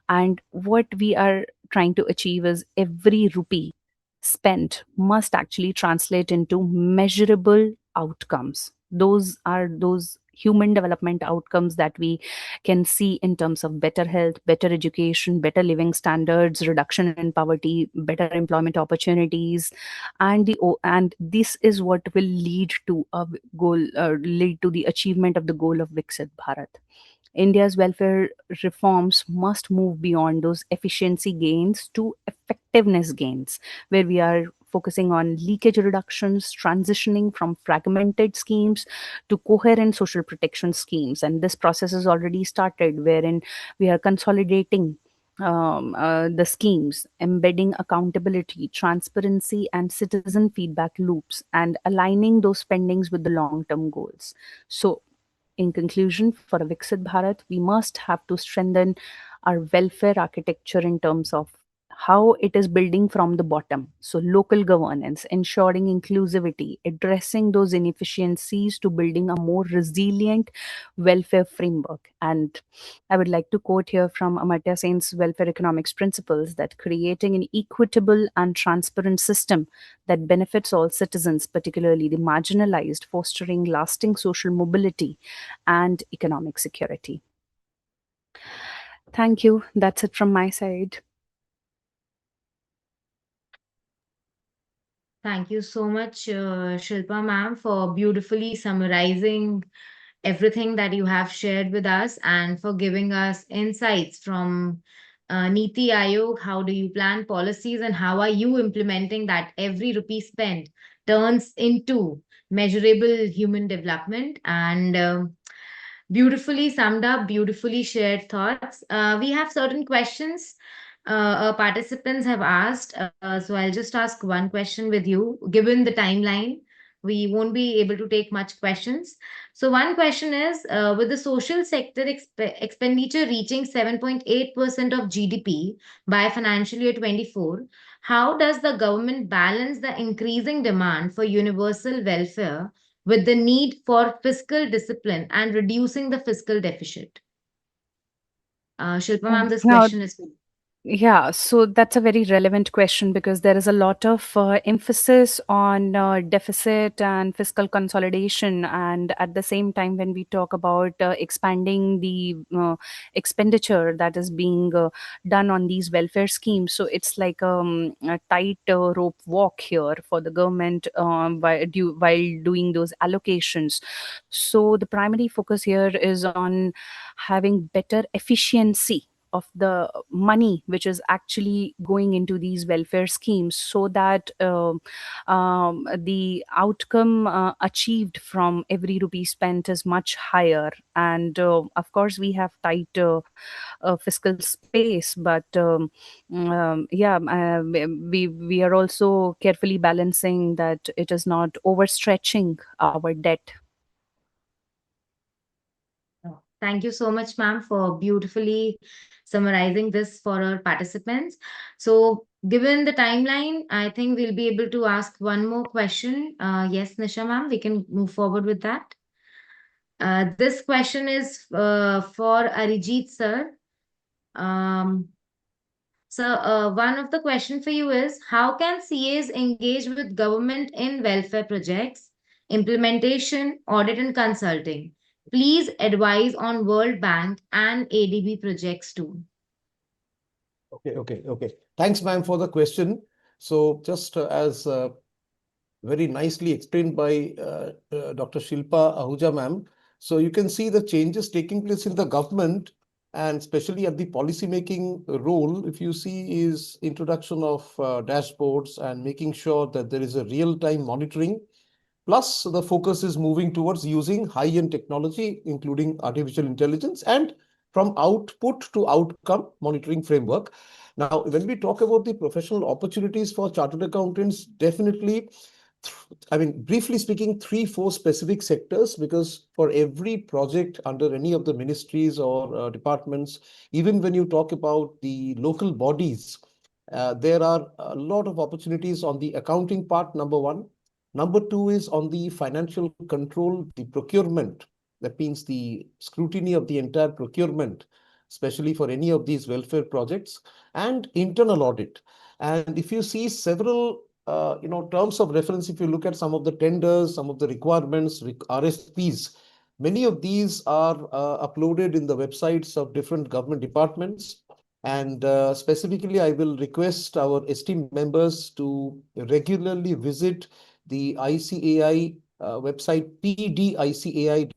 And what we are trying to achieve is every rupee spent must actually translate into measurable outcomes. Those are those human development outcomes that we can see in terms of better health, better education, better living standards, reduction in poverty, better employment opportunities, and this is what will lead to a goal, lead to the achievement of the goal of Viksit Bharat. India's welfare reforms must move beyond those efficiency gains to effectiveness gains, where we are focusing on leakage reductions, transitioning from fragmented schemes to coherent social protection schemes. And this process has already started, wherein we are consolidating the schemes, embedding accountability, transparency, and citizen feedback loops, and aligning those spendings with the long term goals. So, in conclusion, for a Viksit Bharat, we must have to strengthen our welfare architecture in terms of how it is building from the bottom. So, local governance, ensuring inclusivity, addressing those inefficiencies to building a more resilient welfare framework. And I would like to quote here from Amartya Sen's welfare economics principles that creating an equitable and transparent system that benefits all citizens, particularly the marginalized, fostering lasting social mobility and economic security. Thank you. That's it from my side. Thank you so much, Shilpa ma'am, for beautifully summarizing everything that you have shared with us and for giving us insights from Niti Aayog. How do you plan policies and how are you implementing that every rupee spent turns into measurable human development? And beautifully summed up, beautifully shared thoughts. We have certain questions participants have asked. So I'll just ask one question with you. Given the timeline, we won't be able to take much questions. So one question is, with the social sector expenditure reaching 7.8% of GDP by financial year 24, how does the government balance the increasing demand for universal welfare with the need for fiscal discipline and reducing the fiscal deficit? Shilpa ma'am, this Now, question is for you. yeah, so that's a very relevant question because there is a lot of emphasis on deficit and fiscal consolidation. And at the same time, when we talk about expanding the expenditure that is being done on these welfare schemes, so it's like a tight rope walk here for the government while doing those allocations. So the primary focus here is on having better efficiency of the money which is actually going into these welfare schemes, so that the outcome achieved from every rupee spent is much higher. And of course we have tight fiscal space, but yeah, we are also carefully balancing that it is not overstretching our debt. Oh, thank you so much, ma'am, for beautifully summarizing this for our participants. So, given the timeline, I think we'll be able to ask one more question. Yes, Nisha, ma'am, we can move forward with that. This question is for Arijit, sir. Um, so, one of the question for you is, how can CAs engage with government in welfare projects, implementation, audit, and consulting? Please advise on World Bank and ADB projects too. Okay. Thanks, ma'am, for the question. So just as very nicely explained by Dr. Shilpa Ahuja, ma'am. So you can see the changes taking place in the government and especially at the policy making role, if you see, is introduction of dashboards and making sure that there is a real-time monitoring. Plus, the focus is moving towards using high-end technology, including artificial intelligence, and from output to outcome monitoring framework. Now, when we talk about the professional opportunities for chartered accountants, definitely I mean, briefly speaking, three, four specific sectors, because for every project under any of the ministries or departments, even when you talk about the local bodies, there are a lot of opportunities on the accounting part, number one. Number two is on the financial control, the procurement. That means the scrutiny of the entire procurement, especially for any of these welfare projects, and internal audit. And if you see several terms of reference, if you look at some of the tenders, some of the requirements, RSPs, many of these are uploaded in the websites of different government departments. And specifically, I will request our esteemed members to regularly visit the ICAI website, pdicai.org,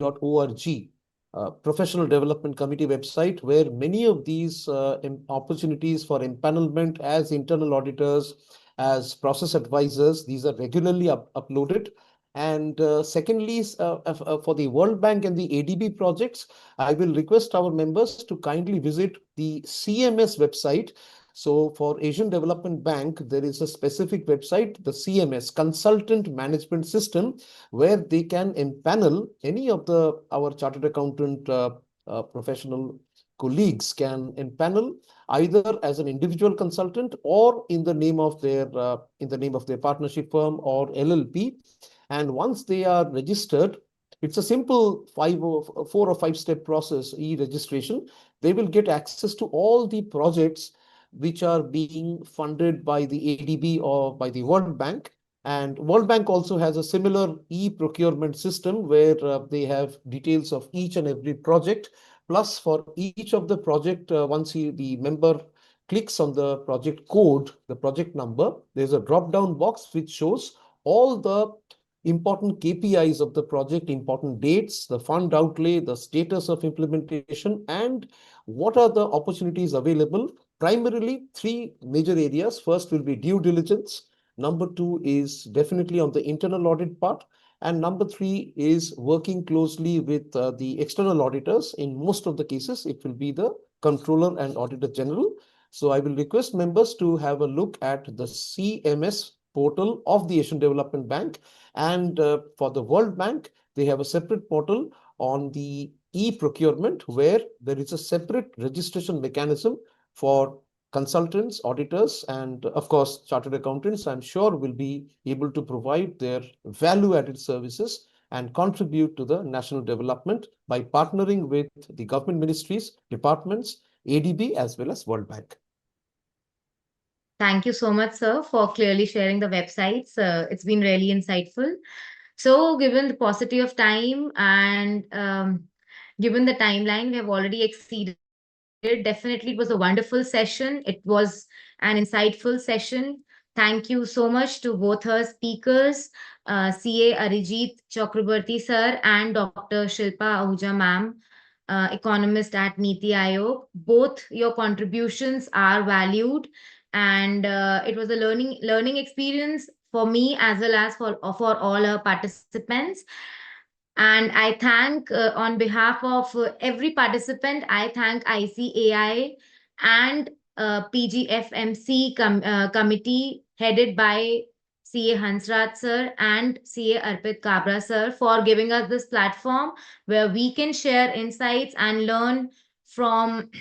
Professional Development Committee website, where many of these opportunities for empanelment as internal auditors, as process advisors, these are regularly uploaded. And secondly, for the World Bank and the ADB projects, I will request our members to kindly visit the CMS website. So for Asian Development Bank, there is a specific website, the CMS, Consultant Management System, where they can empanel any of our chartered accountant professional colleagues can empanel either as an individual consultant or in the name of their partnership firm or LLP. And once they are registered, it's a simple 4 or 5 step process, e-registration. They will get access to all the projects which are being funded by the ADB or by the World Bank. And World Bank also has a similar e-procurement system where they have details of each and every project. Plus, for each of the project, once the member clicks on the project code, the project number, there's a drop-down box which shows all the important KPIs of the project, important dates, the fund outlay, the status of implementation, and what are the opportunities available. Primarily, three major areas. First will be due diligence. Number two is definitely on the internal audit part. And number three is working closely with the external auditors. In most of the cases, it will be the controller and auditor general. So I will request members to have a look at the CMS portal of the Asian Development Bank. And for the World Bank, they have a separate portal on the e-procurement where there is a separate registration mechanism for consultants, auditors, and of course, chartered accountants, I'm sure will be able to provide their value-added services and contribute to the national development by partnering with the government ministries, departments, ADB, as well as World Bank. Thank you so much, sir, for clearly sharing the websites. It's been really insightful. So, given the paucity of time and given the timeline, we have already exceeded. Definitely, it was a wonderful session. It was an insightful session. Thank you so much to both our speakers, CA Arijit Chakrabarti sir and Dr. Shilpa Ahuja ma'am, economist at Niti Aayog. Both your contributions are valued, and it was a learning experience for me as well as for all our participants. And I thank, on behalf of every participant, I thank ICAI and PGFMC committee headed by CA Hansraj sir and CA Arpit Kabra sir for giving us this platform where we can share insights and learn from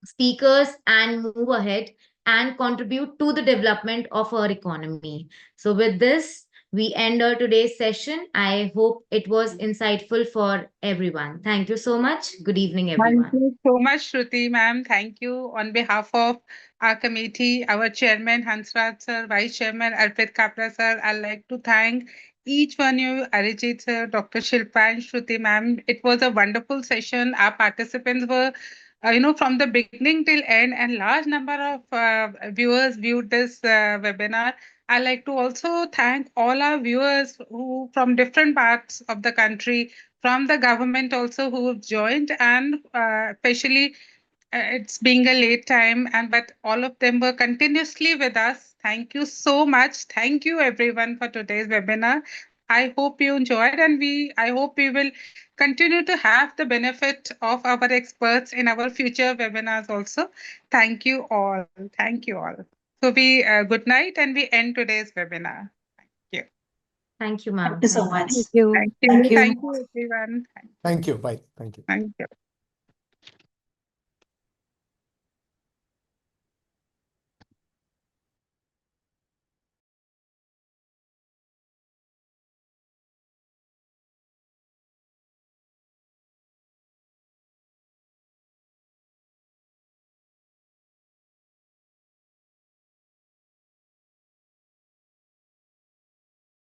speakers and move ahead and contribute to the development of our economy. So, with this, we end our today's session. I hope it was insightful for everyone. Thank you so much. Good evening, Thank everyone. you so much, Shruti ma'am. Thank you on behalf of our committee, our chairman Hansraj sir, vice chairman Arpit Kapra sir. I'd like to thank each one of you, Arijit sir, Dr. Shilpa and Shruti ma'am. It was a wonderful session. Our participants were from the beginning till end, and large number of viewers viewed this webinar. I'd like to also thank all our viewers who from different parts of the country, from the government also who have joined, and especially it's being a late time, and but all of them were continuously with us. Thank you so much. Thank you everyone for today's webinar. I hope you enjoyed, and I hope we will continue to have the benefit of our experts in our future webinars also. Thank you all. Thank you all. So we good night, and we end today's webinar. Thank you. Thank you, ma'am. Thank you so much. Thank you. Thank you. Thank you. Thank you, everyone. Thank you. Bye. Thank you. Thank you.